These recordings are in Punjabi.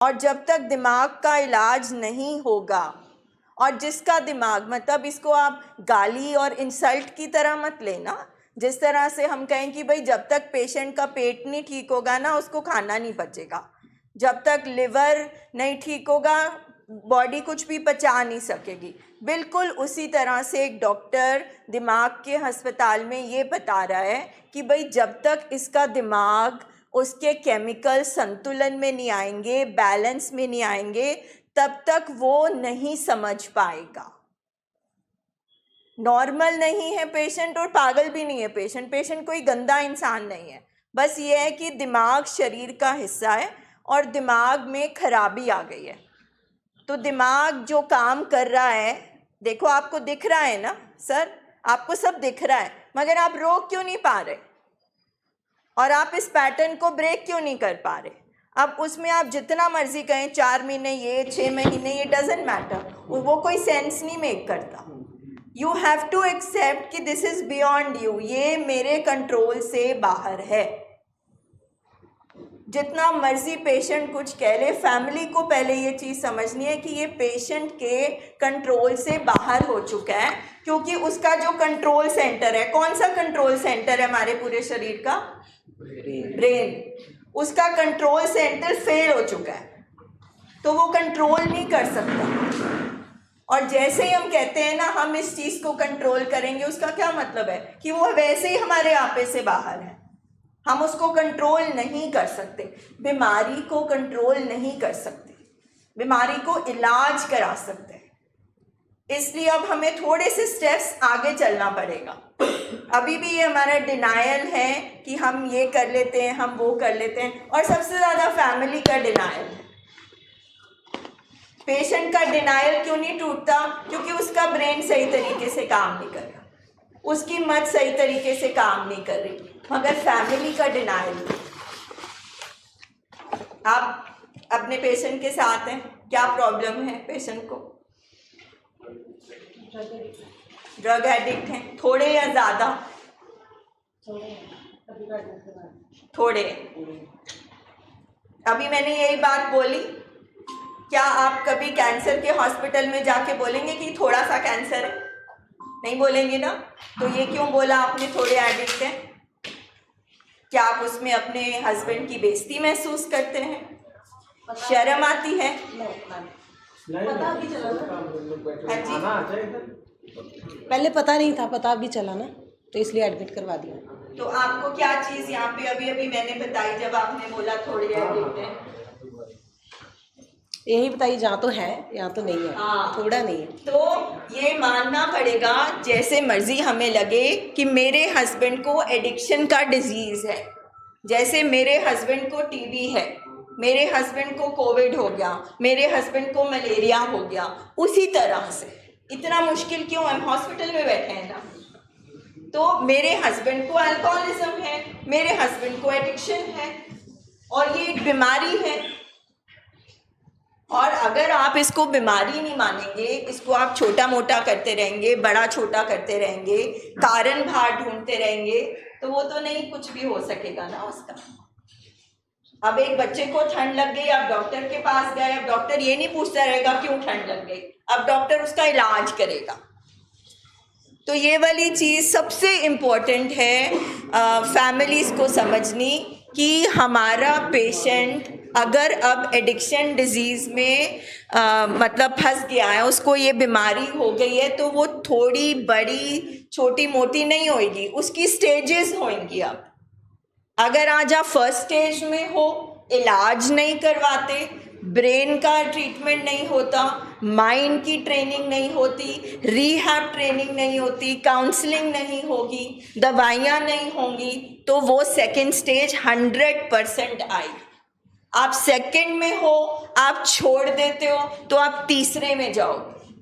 और जब तक दिमाग का इलाज नहीं होगा, और जिसका दिमाग, मतलब इसको आप गाली और इंसल्ट की तरह मत लेना, जिस तरह से हम कहें कि भाई जब तक पेशेंट का पेट नहीं ठीक होगा ना, उसको खाना नहीं पचेगा, जब तक लिवर नहीं ठीक होगा बॉडी कुछ भी पचा नहीं सकेगी। बिल्कुल उसी तरह से एक डॉक्टर दिमाग के अस्पताल में ये बता रहा है कि भाई जब तक इसका दिमाग उसके केमिकल संतुलन में नहीं आएंगे, बैलेंस में नहीं आएंगे, तब तक वो नहीं समझ पाएगा। नॉर्मल नहीं है पेशेंट और पागल भी नहीं है पेशेंट। पेशेंट कोई गंदा इंसान नहीं है, बस ये है कि दिमाग शरीर का हिस्सा है और दिमाग में खराबी आ गई है। तो दिमाग जो काम कर रहा है, देखो आपको दिख रहा है ना सर, आपको सब दिख रहा है, मगर आप रोक क्यों नहीं पा रहे और आप इस पैटर्न को ब्रेक क्यों नहीं कर पा रहे? अब उसमें आप जितना मर्जी कहें 4 महीने ये 6 महीने ये, डजेंट मैटर, वो कोई सेंस नहीं मेक करता। यू हैव टू एक्सेप्ट कि दिस इज बियॉन्ड यू, ये मेरे कंट्रोल से बाहर है। जितना मर्जी पेशेंट कुछ कह ले, फैमिली को पहले ये चीज़ समझनी है कि ये पेशेंट के कंट्रोल से बाहर हो चुका है, क्योंकि उसका जो कंट्रोल सेंटर है, कौन सा कंट्रोल सेंटर है हमारे पूरे शरीर का? ब्रेन। उसका कंट्रोल सेंटर फेल हो चुका है, तो वो कंट्रोल नहीं कर सकता। और जैसे ही हम कहते हैं ना हम इस चीज़ को कंट्रोल करेंगे, उसका क्या मतलब है कि वो वैसे ही हमारे आपे से बाहर है, हम उसको कंट्रोल नहीं कर सकते। बीमारी को कंट्रोल नहीं कर सकते, बीमारी को इलाज करा सकते हैं। इसलिए अब हमें थोड़े से स्टेप्स आगे चलना पड़ेगा। अभी भी ये हमारा डिनायल है कि हम ये कर लेते हैं, हम वो कर लेते हैं, और सबसे ज़्यादा फैमिली का डिनायल है। पेशेंट का डिनायल क्यों नहीं टूटता? क्योंकि उसका ब्रेन सही तरीके से काम नहीं कर रहा, उसकी मत सही तरीके से काम नहीं कर रही। मगर फैमिली का डिनायल, आप अपने पेशेंट के साथ हैं, क्या प्रॉब्लम है पेशेंट को? ड्रग एडिक्ट हैं, थोड़े या ज़्यादा? थोड़े। अभी मैंने यही बात बोली, क्या आप कभी कैंसर के हॉस्पिटल में जाके बोलेंगे कि थोड़ा सा कैंसर है? नहीं बोलेंगे ना। तो ये क्यों बोला आपने थोड़े एडिक्ट हैं? क्या आप उसमें अपने हस्बैंड की बेइज्जती महसूस करते हैं? शर्म आती है? पता भी चला ना। हाँ जी, पहले पता नहीं था, पता भी चला ना, तो इसलिए एडमिट करवा दिया। तो आपको क्या चीज़ यहाँ पे अभी अभी मैंने बताई जब आपने बोला थोड़े एडिक्ट हैं? यही बताइए, जहाँ तो है यहाँ तो नहीं है। हाँ, थोड़ा नहीं है। तो ये मानना पड़ेगा, जैसे मर्जी हमें लगे कि मेरे हस्बैंड को एडिक्शन का डिजीज़ है, जैसे मेरे हस्बैंड को टीबी है, मेरे हस्बैंड को कोविड हो गया, मेरे हस्बैंड को मलेरिया हो गया, उसी तरह से। इतना मुश्किल क्यों? हम हॉस्पिटल में बैठे हैं ना। तो मेरे हस्बैंड को अल्कोहलिज्म है, मेरे हस्बैंड को एडिक्शन है, और ये एक बीमारी है। और अगर आप इसको बीमारी नहीं मानेंगे, इसको आप छोटा मोटा करते रहेंगे, बड़ा छोटा करते रहेंगे, कारण बाहर ढूंढते रहेंगे, तो वो तो नहीं कुछ भी हो सकेगा ना उसका। अब एक बच्चे को ठंड लग गई, अब डॉक्टर के पास गए, अब डॉक्टर ये नहीं पूछता रहेगा क्यों ठंड लग गई, अब डॉक्टर उसका इलाज करेगा। तो ये वाली चीज़ सबसे इम्पोर्टेंट है फैमिलीज़ को समझनी कि हमारा पेशेंट अगर अब एडिक्शन डिजीज़ में मतलब फंस गया है, उसको ये बीमारी हो गई है, तो वो थोड़ी बड़ी छोटी मोटी नहीं होगी, उसकी स्टेजेस होंगी। अब अगर आज आप फर्स्ट स्टेज में हो, इलाज नहीं करवाते, ब्रेन का ट्रीटमेंट नहीं होता, माइंड की ट्रेनिंग नहीं होती, रिहैब ट्रेनिंग नहीं होती, काउंसलिंग नहीं होगी, दवाइयाँ नहीं होंगी, तो वो सेकेंड स्टेज 100% आएगी। आप सेकंड में हो, आप छोड़ देते हो, तो आप तीसरे में जाओगे,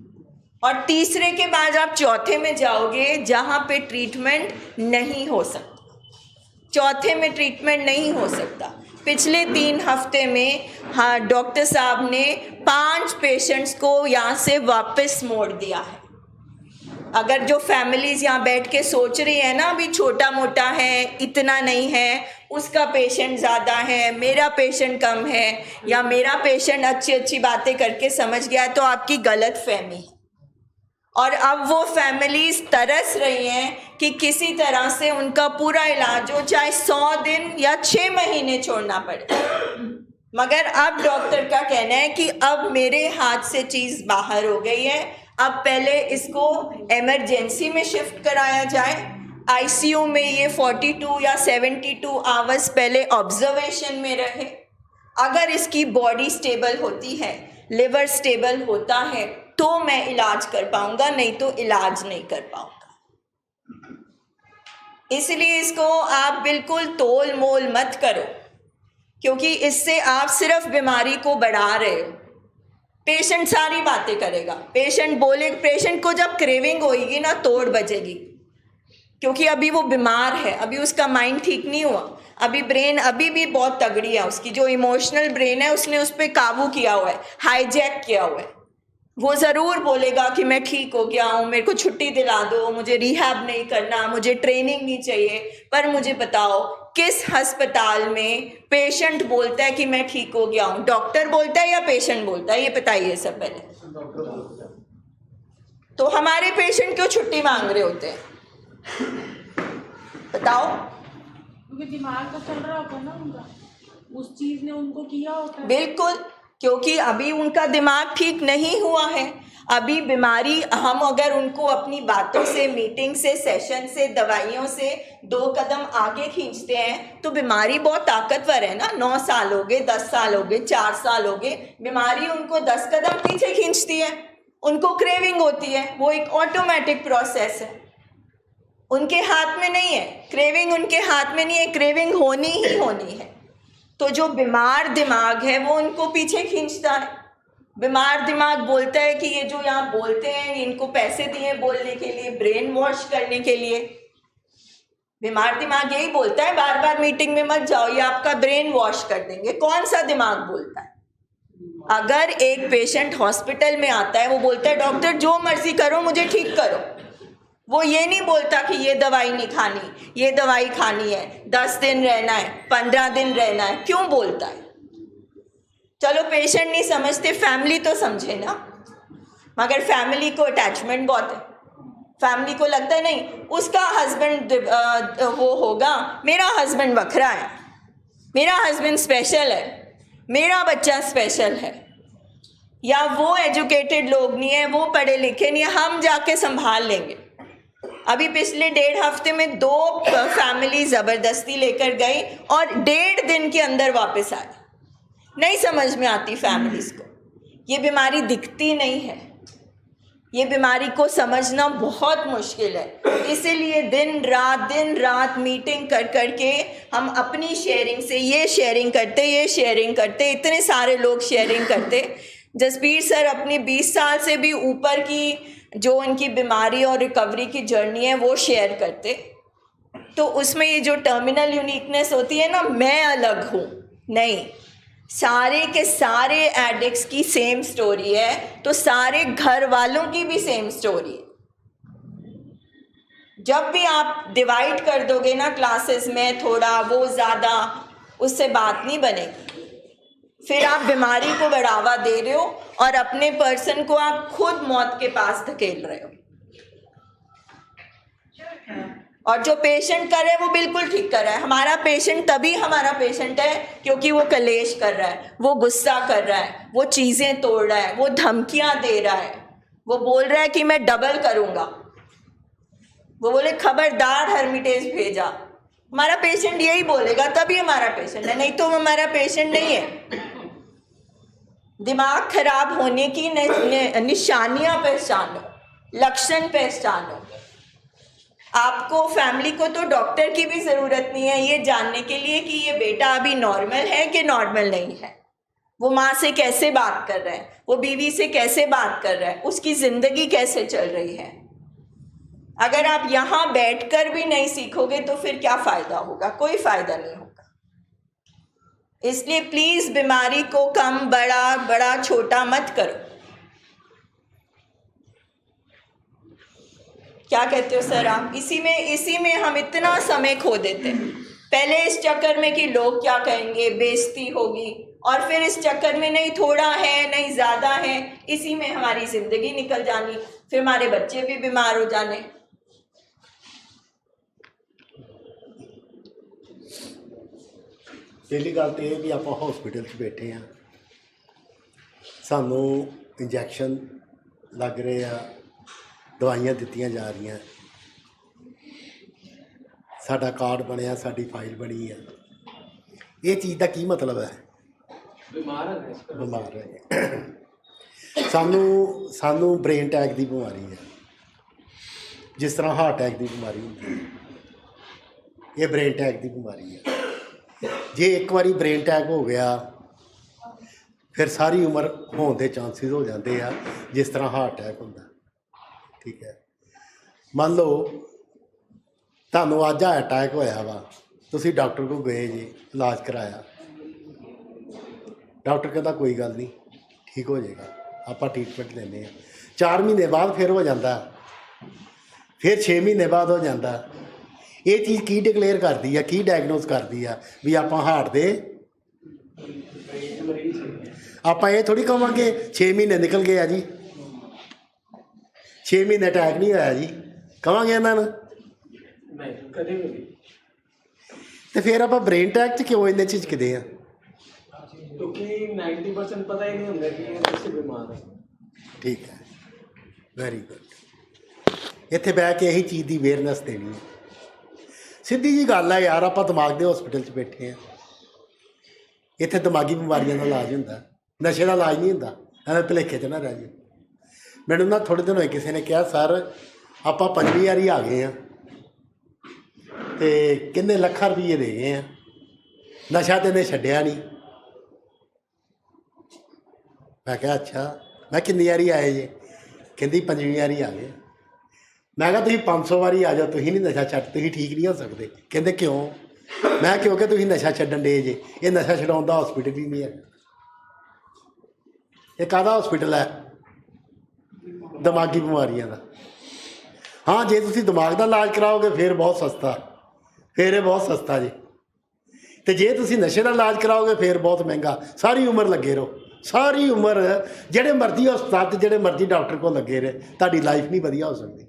और तीसरे के बाद आप चौथे में जाओगे, जहाँ पे ट्रीटमेंट नहीं हो सकता। चौथे में ट्रीटमेंट नहीं हो सकता। पिछले 3 हफ्ते में हाँ डॉक्टर साहब ने 5 पेशेंट्स को यहाँ से वापस मोड़ दिया है। अगर जो फैमिलीज यहाँ बैठ के सोच रही है ना अभी छोटा मोटा है, इतना नहीं है, उसका पेशेंट ज़्यादा है, मेरा पेशेंट कम है, या मेरा पेशेंट अच्छी अच्छी बातें करके समझ गया है, तो आपकी गलत फहमी है। और अब वो फैमिलीज तरस रही हैं कि किसी तरह से उनका पूरा इलाज हो, चाहे 100 दिन या 6 महीने छोड़ना पड़े। मगर अब डॉक्टर का कहना है कि अब मेरे हाथ से चीज़ बाहर हो गई है, अब पहले इसको इमरजेंसी में शिफ्ट कराया जाए, आईसीयू में ये 42 या 72 आवर्स पहले ऑब्जर्वेशन में रहे। अगर इसकी बॉडी स्टेबल होती है, लिवर स्टेबल होता है, तो मैं इलाज कर पाऊंगा, नहीं तो इलाज नहीं कर पाऊंगा। इसलिए इसको आप बिल्कुल तोल मोल मत करो, क्योंकि इससे आप सिर्फ बीमारी को बढ़ा रहे हो। पेशेंट सारी बातें करेगा, पेशेंट को जब क्रेविंग होगी ना तोड़ बजेगी, क्योंकि अभी वो बीमार है, अभी उसका माइंड ठीक नहीं हुआ, अभी ब्रेन अभी भी बहुत तगड़ी है, उसकी जो इमोशनल ब्रेन है उसने उस पर काबू किया हुआ है, हाईजैक किया हुआ है। वो ज़रूर बोलेगा कि मैं ठीक हो गया हूँ, मेरे को छुट्टी दिला दो, मुझे रिहैब नहीं करना, मुझे ट्रेनिंग नहीं चाहिए। पर मुझे बताओ किस अस्पताल में पेशेंट बोलता है कि मैं ठीक हो गया हूँ? डॉक्टर बोलता है या पेशेंट बोलता है? ये बताइए सब पहले। तो हमारे पेशेंट क्यों छुट्टी मांग रहे होते हैं? बताओ। क्योंकि दिमाग तो चल रहा होता है ना उनका, उस चीज ने उनको किया होता है। बिल्कुल, क्योंकि अभी उनका दिमाग ठीक नहीं हुआ है, अभी बीमारी, हम अगर उनको अपनी बातों से, मीटिंग से, सेशन से, दवाइयों से 2 कदम आगे खींचते हैं तो बीमारी बहुत ताकतवर है ना। 9 साल हो गए, 10 साल हो गए, 4 साल हो गए, बीमारी उनको 10 कदम पीछे खींचती है। उनको क्रेविंग होती है, वो एक ऑटोमेटिक प्रोसेस है, उनके हाथ में नहीं है। क्रेविंग उनके हाथ में नहीं है, क्रेविंग होनी ही होनी है। तो जो बीमार दिमाग है वो उनको पीछे खींचता है। बीमार दिमाग बोलता है कि ये जो यहाँ बोलते हैं, इनको पैसे दिए बोलने के लिए, ब्रेन वॉश करने के लिए। बीमार दिमाग यही बोलता है, बार बार मीटिंग में मत जाओ, ये आपका ब्रेन वॉश कर देंगे। कौन सा दिमाग बोलता है? अगर एक पेशेंट हॉस्पिटल में आता है, वो बोलता है डॉक्टर जो मर्जी करो, मुझे ठीक करो। वो ये नहीं बोलता कि ये दवाई नहीं खानी, ये दवाई खानी है, 10 दिन रहना है, 15 दिन रहना है। क्यों बोलता है? चलो पेशेंट नहीं समझते, फैमिली तो समझे ना। मगर फैमिली को अटैचमेंट बहुत है, फैमिली को लगता है नहीं उसका हस्बैंड वो होगा, मेरा हस्बैंड बखरा है, मेरा हस्बैंड स्पेशल है, मेरा बच्चा स्पेशल है। या वो एजुकेटेड लोग नहीं है, वो पढ़े लिखे नहीं है, हम जाके संभाल लेंगे। अभी पिछले 1.5 हफ्ते में 2 फैमिली ज़बरदस्ती लेकर गई और 1.5 दिन के अंदर वापस आई। नहीं समझ में आती फैमिलीज़ को, ये बीमारी दिखती नहीं है, ये बीमारी को समझना बहुत मुश्किल है। इसीलिए दिन रात मीटिंग कर के हम अपनी शेयरिंग से ये शेयरिंग करते, इतने सारे लोग शेयरिंग करते। जसबीर सर अपनी 20 साल से भी ऊपर की जो उनकी बीमारी और रिकवरी की जर्नी है वो शेयर करते। तो उसमें ये जो टर्मिनल यूनिकनेस होती है ना, मैं अलग हूँ, नहीं, सारे के सारे एडिक्ट्स की सेम स्टोरी है, तो सारे घर वालों की भी सेम स्टोरी है। जब भी आप डिवाइड कर दोगे ना क्लासेस में, थोड़ा वो ज़्यादा, उससे बात नहीं बनेगी। फिर आप बीमारी को बढ़ावा दे रहे हो और अपने पर्सन को आप खुद मौत के पास धकेल रहे हो। और जो पेशेंट कर रहा है वो बिल्कुल ठीक कर रहा है। हमारा पेशेंट तभी हमारा पेशेंट है क्योंकि वो कलेश कर रहा है, वो गुस्सा कर रहा है, वो चीज़ें तोड़ रहा है, वो धमकियां दे रहा है, वो बोल रहा है कि मैं डबल करूँगा, वो बोले खबरदार हर्मिटेज भेजा। हमारा पेशेंट यही बोलेगा तभी हमारा पेशेंट है, नहीं तो हमारा पेशेंट नहीं है। दिमाग खराब होने की निशानियां पहचानो, लक्षण पहचानो। आपको, फैमिली को तो डॉक्टर की भी ज़रूरत नहीं है ये जानने के लिए कि ये बेटा अभी नॉर्मल है कि नॉर्मल नहीं है, वो माँ से कैसे बात कर रहा है, वो बीवी से कैसे बात कर रहा है, उसकी ज़िंदगी कैसे चल रही है। अगर आप यहाँ बैठकर भी नहीं सीखोगे तो फिर क्या फ़ायदा होगा? कोई फ़ायदा नहीं होगा। इसलिए प्लीज़ बीमारी को कम बड़ा छोटा मत करो। क्या कहते हो सर आप, इसी में हम इतना समय खो देते हैं। पहले इस चक्कर में कि लोग क्या कहेंगे, बेइज्जती होगी, और फिर इस चक्कर में नहीं थोड़ा है नहीं ज़्यादा है, इसी में हमारी ज़िंदगी निकल जानी, फिर हमारे बच्चे भी बीमार हो जाने। पहली गल तो यह भी आप हॉस्पिटल बैठे हाँ, सानू इंजैक्शन लग रहे हैं, दवाइयाँ दित्तियां जा रही हैं, साडा कार्ड बनया, साडी फाइल बनी है, ये चीज़ का की मतलब है? बीमार है। सानू ब्रेन अटैक की बीमारी है, जिस तरह हार्ट अटैक की बीमारी होती है, ये ब्रेन अटैक की बीमारी है। जे एक बारी ब्रेन अटैक हो गया फिर सारी उम्र होने के चांसिस हो जाते हैं, जिस तरह हार्ट अटैक होता। ठीक है, मान लो तुहानू अज अटैक होया वा, तुसी डॉक्टर को गए जी, इलाज कराया, डॉक्टर कहता कोई गल नहीं ठीक हो जाएगा, आप ट्रीटमेंट देने हैं, 4 महीने बाद फिर हो जाता, फिर 6 महीने बाद हो जाता। ये चीज़ की डिकलेयर करती है, की डायगनोज करती है भी आप हार्ट दे, आप ये थोड़ी कहेंगे 6 महीने निकल गए जी, 6 महीने अटैक नहीं होया जी, कहेंगे इन्होंने? तो फिर आप ब्रेन अटैक क्यों इन्ने झिझकते हैं? क्योंकि 90% पता ही नहीं होंगे कि ये किससे बीमार है। ठीक है, वेरी गुड। इत्थे बह के यही चीज़ की अवेयरनेस देनी है। सीधी जी गल है यार, आप दिमाग के हॉस्पिटल बैठे हैं, इत्थे दिमागी बीमारियों का इलाज होंदा, नशे का इलाज नहीं होंदा, एवं भुलेखे च ना रह जाए। मैनू ना थोड़े दिन होए किसी ने कहा सर आप 5वीं वारी आ गए हैं तो किन्ने लखां रुपये दे गए हैं, नशा तो इन्हें छड्डिया नहीं। मैं कहा अच्छा, मैं कितनी वारी आए जे? कहती 5वीं वारी आ गए। मैं कहा तुसीं 500 वारी आ जाओ, तुसीं नहीं नशा छड्ड, तुसीं ठीक नहीं हो सकते। कहते क्यों? मैं क्योंकि तुसीं नशा छड्डन डे जे, ये नशा छुड़ाउण दा हॉस्पिटल ही नहीं है। ये काहदा हॉस्पिटल है? दिमागी बीमारियां का। हाँ जे तुसीं दिमाग का इलाज कराओगे फिर बहुत सस्ता, फिर ये बहुत सस्ता जी। तो जे तुसीं नशे का इलाज कराओगे फिर बहुत महंगा। सारी उम्र लगे रहो, सारी उम्र ਜਿਹੜੇ मर्जी हस्पताल से ਜਿਹੜੇ मर्जी डॉक्टर को लगे रहे, ਤੁਹਾਡੀ लाइफ नहीं वधिया हो सकती।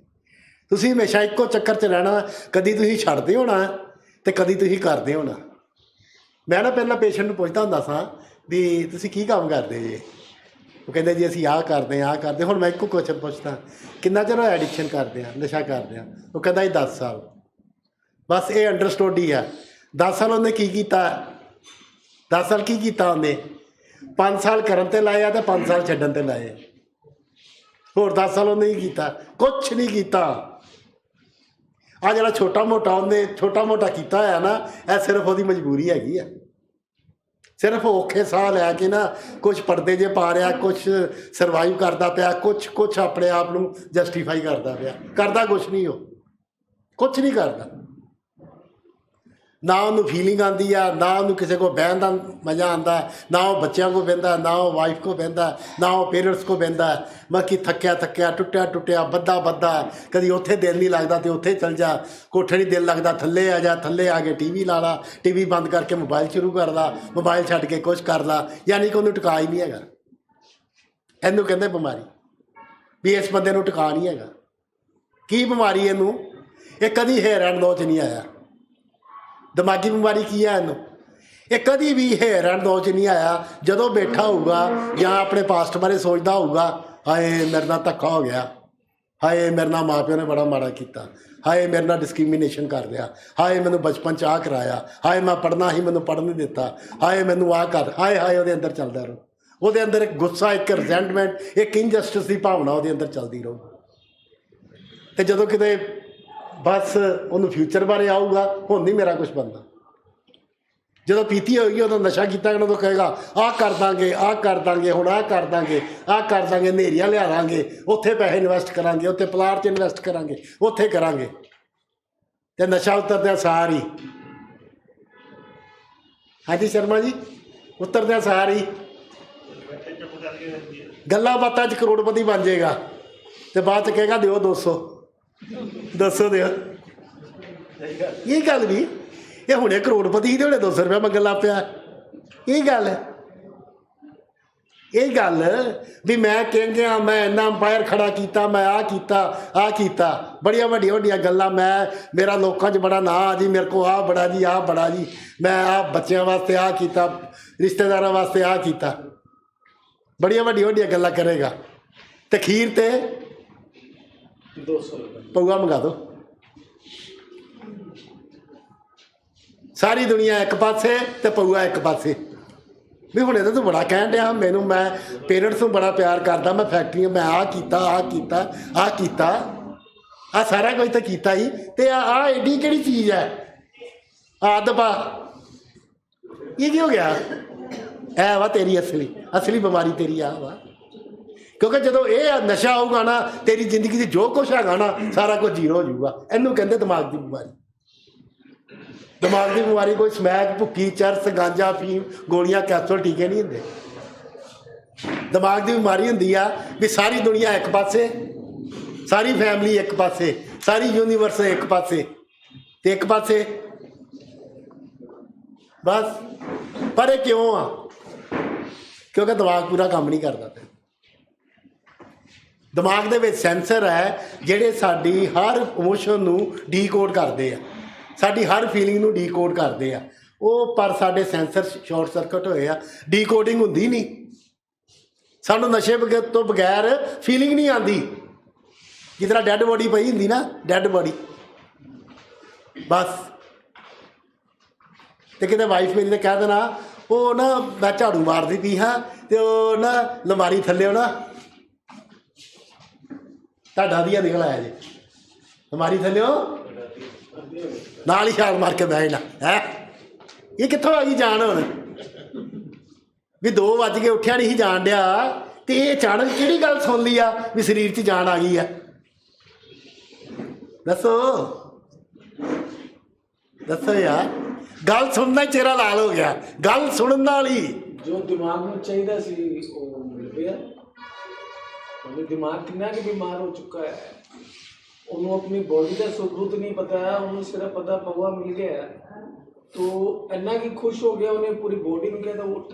ਤੁਸੀਂ हमेशा ਇੱਕੋ ਚੱਕਰ 'ਚ ਰਹਿਣਾ, कभी ਤੁਸੀਂ ਛੱਡਦੇ ਹੋਣਾ ਤੇ कभी ਤੁਸੀਂ ਕਰਦੇ ਹੋਣਾ। मैं ना पहला पेशेंट ਨੂੰ ਪੁੱਛਦਾ ਹੁੰਦਾ ਸਾਂ ਵੀ ਤੁਸੀਂ ਕੀ ਕੰਮ ਕਰਦੇ ਜੇ? ਉਹ ਕਹਿੰਦੇ ਜੀ ਅਸੀਂ ਆਹ ਕਰਦੇ ਹਾਂ, ਆਹ ਕਰਦੇ। ਹੁਣ ਮੈਂ ਇੱਕੋ ਕੁਐਸਚਨ ਪੁੱਛਦਾ, ਕਿੰਨਾ ਚਿਰ ਹੋਇਆ ਐਡਿਕਸ਼ਨ ਕਰਦੇ ਆ, ਨਸ਼ਾ ਕਰਦੇ ਆ? ਉਹ ਕਹਿੰਦਾ ਜੀ 10 ਸਾਲ। ਬਸ ਇਹ ਅੰਡਰਸਟੂਡ ਹੀ ਆ। 10 ਸਾਲ ਉਹਨੇ ਕੀ ਕੀਤਾ? 10 ਸਾਲ ਕੀ ਕੀਤਾ ਉਹਨੇ? 5 साल करन ते लाए तो 5 साल छड्डन ते लाए, होर 10 साल उन्हें नहीं किया, कुछ नहीं किया। आ जिहड़ा छोटा मोटा उन्हें छोटा मोटा किया है ना, यह सिर्फ वो मजबूरी हैगी है। सिर्फ औखे साह लैके ना कुछ पर्दे जे पा रहा, कुछ सरवाइव करता पाया, कुछ अपने आप को जस्टिफाई करता पाया, करता कुछ नहीं, हो कुछ नहीं करता। ना उन्होंने फीलिंग आती है, ना उन्होंने किसी को बहन का मज़ा आता, ना वो बच्चों को बहता, ना वो वाइफ को बहता, ना वो पेरेंट्स को बहता। बाकी थक्या थक्या टुटिया टुटिया बद्दा बद्दा, कभी उत्थे दिल नहीं लगता तो उत्थे चल जा, कोठे नहीं दिल लगता थल्ले आ जा, थल्ले आके टीवी ला ला, टीवी बंद करके मोबाइल शुरू कर ला, मोबाइल छड्ड के कुछ कर ला। यानी कि उन्होंने टिका ही नहीं है। इनू कहते बीमारी भी इस बंदे नूं टिका नहीं है। की बीमारी इनू? ये कभी हेयर एंड दो च नहीं आया। दिमागी बीमारी की है इनू? ये कभी भी हेयर एंड दो च नहीं आया। जदों बैठा होगा या अपने पास्ट बारे सोचता होगा, हाए मेरे नाल धक्का हो गया, हाए मेरे नाल माँ प्यो ने बड़ा माड़ा किया, हाए मेरे नाल डिस्क्रिमिनेशन कर दिया, हाए मैनू बचपन च आ कराया, हाए मैं पढ़ना ही मैनू पढ़ नहीं दिता, हाए मैनू आ कर, हाए हाए वो अंदर चलता रहो। वो अंदर एक गुस्सा, एक रिजेंटमेंट, एक इनजस्टिस की भावना वो अंदर चलती रहू। तो जदों किते बस उन्होंने फ्यूचर बारे आऊगा, हुण नहीं मेरा कुछ बनता। जो पीती होगी उदों नशा किया, उदों कहेगा आ कर देंगे, आ कर देंगे, हुण आ कर देंगे, आ कर देंगे, नेरियां लिया देंगे, उत्थे पैसे इन्वेस्ट करांगे, उत्थे प्लाट च इन्वेस्ट करांगे, उत्थे करांगे। तो नशा उतरदे सारी, हाँ जी शर्मा जी, उतरदे सारी गल्लां बातां च करोड़पति बन जाएगा, तो बाद च कहेगा दिओ 200, ਦੱਸੋ ਦਿਓ ਇਹ ਗੱਲ ਵੀ ਇਹ ਹੁਣੇ ਕਰੋੜਪਤੀ ਸੀ ਤੇ ਹੁਣੇ 200 ਰੁਪਇਆ ਮੰਗਣ ਲੱਗ ਪਿਆ ਇਹ ਗੱਲ ਹੈ ਇਹ ਗੱਲ ਵੀ ਮੈਂ ਕਹਿੰਦਿਆ ਮੈਂ ਇੰਨਾ ਅੰਪਾਇਰ ਖੜਾ ਕੀਤਾ ਮੈਂ ਆਹ ਕੀਤਾ ਬੜੀਆਂ ਵੱਡੀਆਂ ਗੱਲਾਂ ਮੈਂ ਮੇਰਾ ਲੋਕਾਂ 'ਚ ਬੜਾ ਨਾਂ ਜੀ ਮੇਰੇ ਕੋਲ ਆਹ ਬੜਾ ਜੀ ਮੈਂ ਆਹ ਬੱਚਿਆਂ ਵਾਸਤੇ ਆਹ ਕੀਤਾ ਰਿਸ਼ਤੇਦਾਰਾਂ ਵਾਸਤੇ ਆਹ ਕੀਤਾ ਬੜੀਆਂ ਵੱਡੀਆਂ ਗੱਲਾਂ ਕਰੇਗਾ ਤੇ ਖੀਰ ਤੇ 200 रुपये ਪਊਆ ਮੰਗਾ ਦੋ ਸਾਰੀ ਦੁਨੀਆ ਇੱਕ ਪਾਸੇ ਤੇ ਪਊਆ ਇੱਕ ਪਾਸੇ ਵੀ ਹੁਣੇ ਤਾਂ ਤੂੰ ਬੜਾ ਕਹਿਣ ਡਿਆ ਮੈਨੂੰ ਮੈਂ ਪੇਰੈਂਟਸ ਨੂੰ ਬੜਾ ਪਿਆਰ ਕਰਦਾ ਮੈਂ ਫੈਕਟਰੀਆਂ ਮੈਂ ਆਹ ਕੀਤਾ ਆਹ ਸਾਰਾ ਕੁਝ ਤਾਂ ਕੀਤਾ ਹੀ ਤੇ ਆਹ ਐਡੀ ਕਿਹੜੀ ਚੀਜ਼ ਹੈ ਦਬਾ ਇਹ ਕੀ ਹੋ ਗਿਆ ਐ ਵਾ ਤੇਰੀ ਅਸਲੀ ਬਿਮਾਰੀ ਤੇਰੀ ਆ ਵਾ ਕਿਉਂਕਿ ਜਦੋਂ ਇਹ ਨਸ਼ਾ ਆਊਗਾ ਨਾ ਤੇਰੀ ਜ਼ਿੰਦਗੀ 'ਚ ਜੋ ਕੁਛ ਹੈਗਾ ਨਾ ਸਾਰਾ ਕੁਝ ਜ਼ੀਰੋ ਹੋ ਜਾਊਗਾ ਇਹਨੂੰ ਕਹਿੰਦੇ ਦਿਮਾਗ ਦੀ ਬਿਮਾਰੀ ਕੋਈ ਸਮੈਕ ਭੁੱਕੀ ਚਰਸ ਗਾਂਜਾ ਫੀਮ ਗੋਲੀਆਂ ਕੈਪਸੂਲ ਟੀਕੇ ਨਹੀਂ ਹੁੰਦੇ ਦਿਮਾਗ ਦੀ ਬਿਮਾਰੀ ਹੁੰਦੀ ਆ ਵੀ ਸਾਰੀ ਦੁਨੀਆ ਇੱਕ ਪਾਸੇ ਸਾਰੀ ਫੈਮਿਲੀ ਇੱਕ ਪਾਸੇ ਸਾਰੀ ਯੂਨੀਵਰਸ ਇੱਕ ਪਾਸੇ ਤੇ ਇੱਕ ਪਾਸੇ ਬਸ ਪਰ ਇਹ ਕਿਉਂ ਆ ਕਿਉਂਕਿ ਦਿਮਾਗ ਪੂਰਾ ਕੰਮ ਨਹੀਂ ਕਰਦਾ ਪਿਆ ਦਿਮਾਗ ਦੇ ਵਿੱਚ ਸੈਂਸਰ ਹੈ ਜਿਹੜੇ ਸਾਡੀ ਹਰ ਇਮੋਸ਼ਨ ਨੂੰ ਡੀਕੋਡ ਕਰਦੇ ਆ ਸਾਡੀ ਹਰ ਫੀਲਿੰਗ ਨੂੰ ਡੀਕੋਡ ਕਰਦੇ ਆ ਉਹ ਪਰ ਸਾਡੇ ਸੈਂਸਰ ਸ਼ਾਰਟ ਸਰਕਟ ਹੋਏ ਆ ਡੀਕੋਡਿੰਗ ਹੁੰਦੀ ਨਹੀਂ ਸਾਨੂੰ ਨਸ਼ੇ ਤੋਂ ਬਗੈਰ ਫੀਲਿੰਗ ਨਹੀਂ ਆਉਂਦੀ ਜਿਸ ਤਰ੍ਹਾਂ ਡੈੱਡ ਬੋਡੀ ਪਈ ਹੁੰਦੀ ਨਾ ਡੈੱਡ ਬੋਡੀ ਬਸ ਤੇ ਕਿਤੇ ਵਾਈਫ ਮੇਰੀ ਨੇ ਕਹਿ ਦੇਣਾ ਉਹ ਨਾ ਮੈਂ ਝਾੜੂ ਮਾਰਦੀ ਪਈ ਹਾਂ ਤੇ ਉਹ ਨਾ ਲਮਾਰੀ ਥੱਲੇ ਨਾ ਤੁਹਾਡਾ ਵਧੀਆ ਨਿਕਲ ਆਇਆ ਜੀ ਲਮਾਰੀ ਥੱਲੇ ਨਾਲ ਹੀ ਛਾਲ ਮਾਰ ਕੇ ਬਹਿ ਜਾਣਾ ਹੈ ਇਹ ਕਿੱਥੋਂ ਆ ਗਈ ਜਾਣ ਹੁਣ ਵੀ 2 ਵੱਜ ਕੇ ਉੱਠਿਆ ਨਹੀਂ ਸੀ ਜਾਣ ਡਿਆ ਤੇ ਇਹ ਅਚਾਨਕ ਕਿਹੜੀ ਗੱਲ ਸੁਣ ਲਈ ਆ ਵੀ ਸਰੀਰ 'ਚ ਜਾਨ ਆ ਗਈ ਆ ਦੱਸੋ ਯਾਰ ਗੱਲ ਸੁਣਨਾ ਹੀ ਚਿਹਰਾ ਲਾਲ ਹੋ ਗਿਆ ਗੱਲ ਸੁਣਨ ਨਾਲ ਹੀ ਜੋ ਦਿਮਾਗ ਨੂੰ ਚਾਹੀਦਾ ਸੀ ਉਹ ਮਿਲ ਗਿਆ ਉਹਦੇ ਦਿਮਾਗ ਕਿੰਨਾ ਕਿ ਬਿਮਾਰ ਹੋ ਚੁੱਕਾ ਹੈ ਉਹਨੂੰ ਆਪਣੀ ਬੋਡੀ ਦਾ ਸੁਰੂਤ ਨਹੀਂ ਪਤਾ ਹੈ ਉਹਨੂੰ ਸਿਰਫ ਪਤਾ ਪਊਆ ਮਿਲ ਗਿਆ ਤੋ ਇੰਨਾ ਕਿ ਖੁਸ਼ ਹੋ ਗਿਆ ਉਹਨੇ ਪੂਰੀ ਬੋਡੀ ਨੂੰ ਕਹਿੰਦਾ ਉੱਠ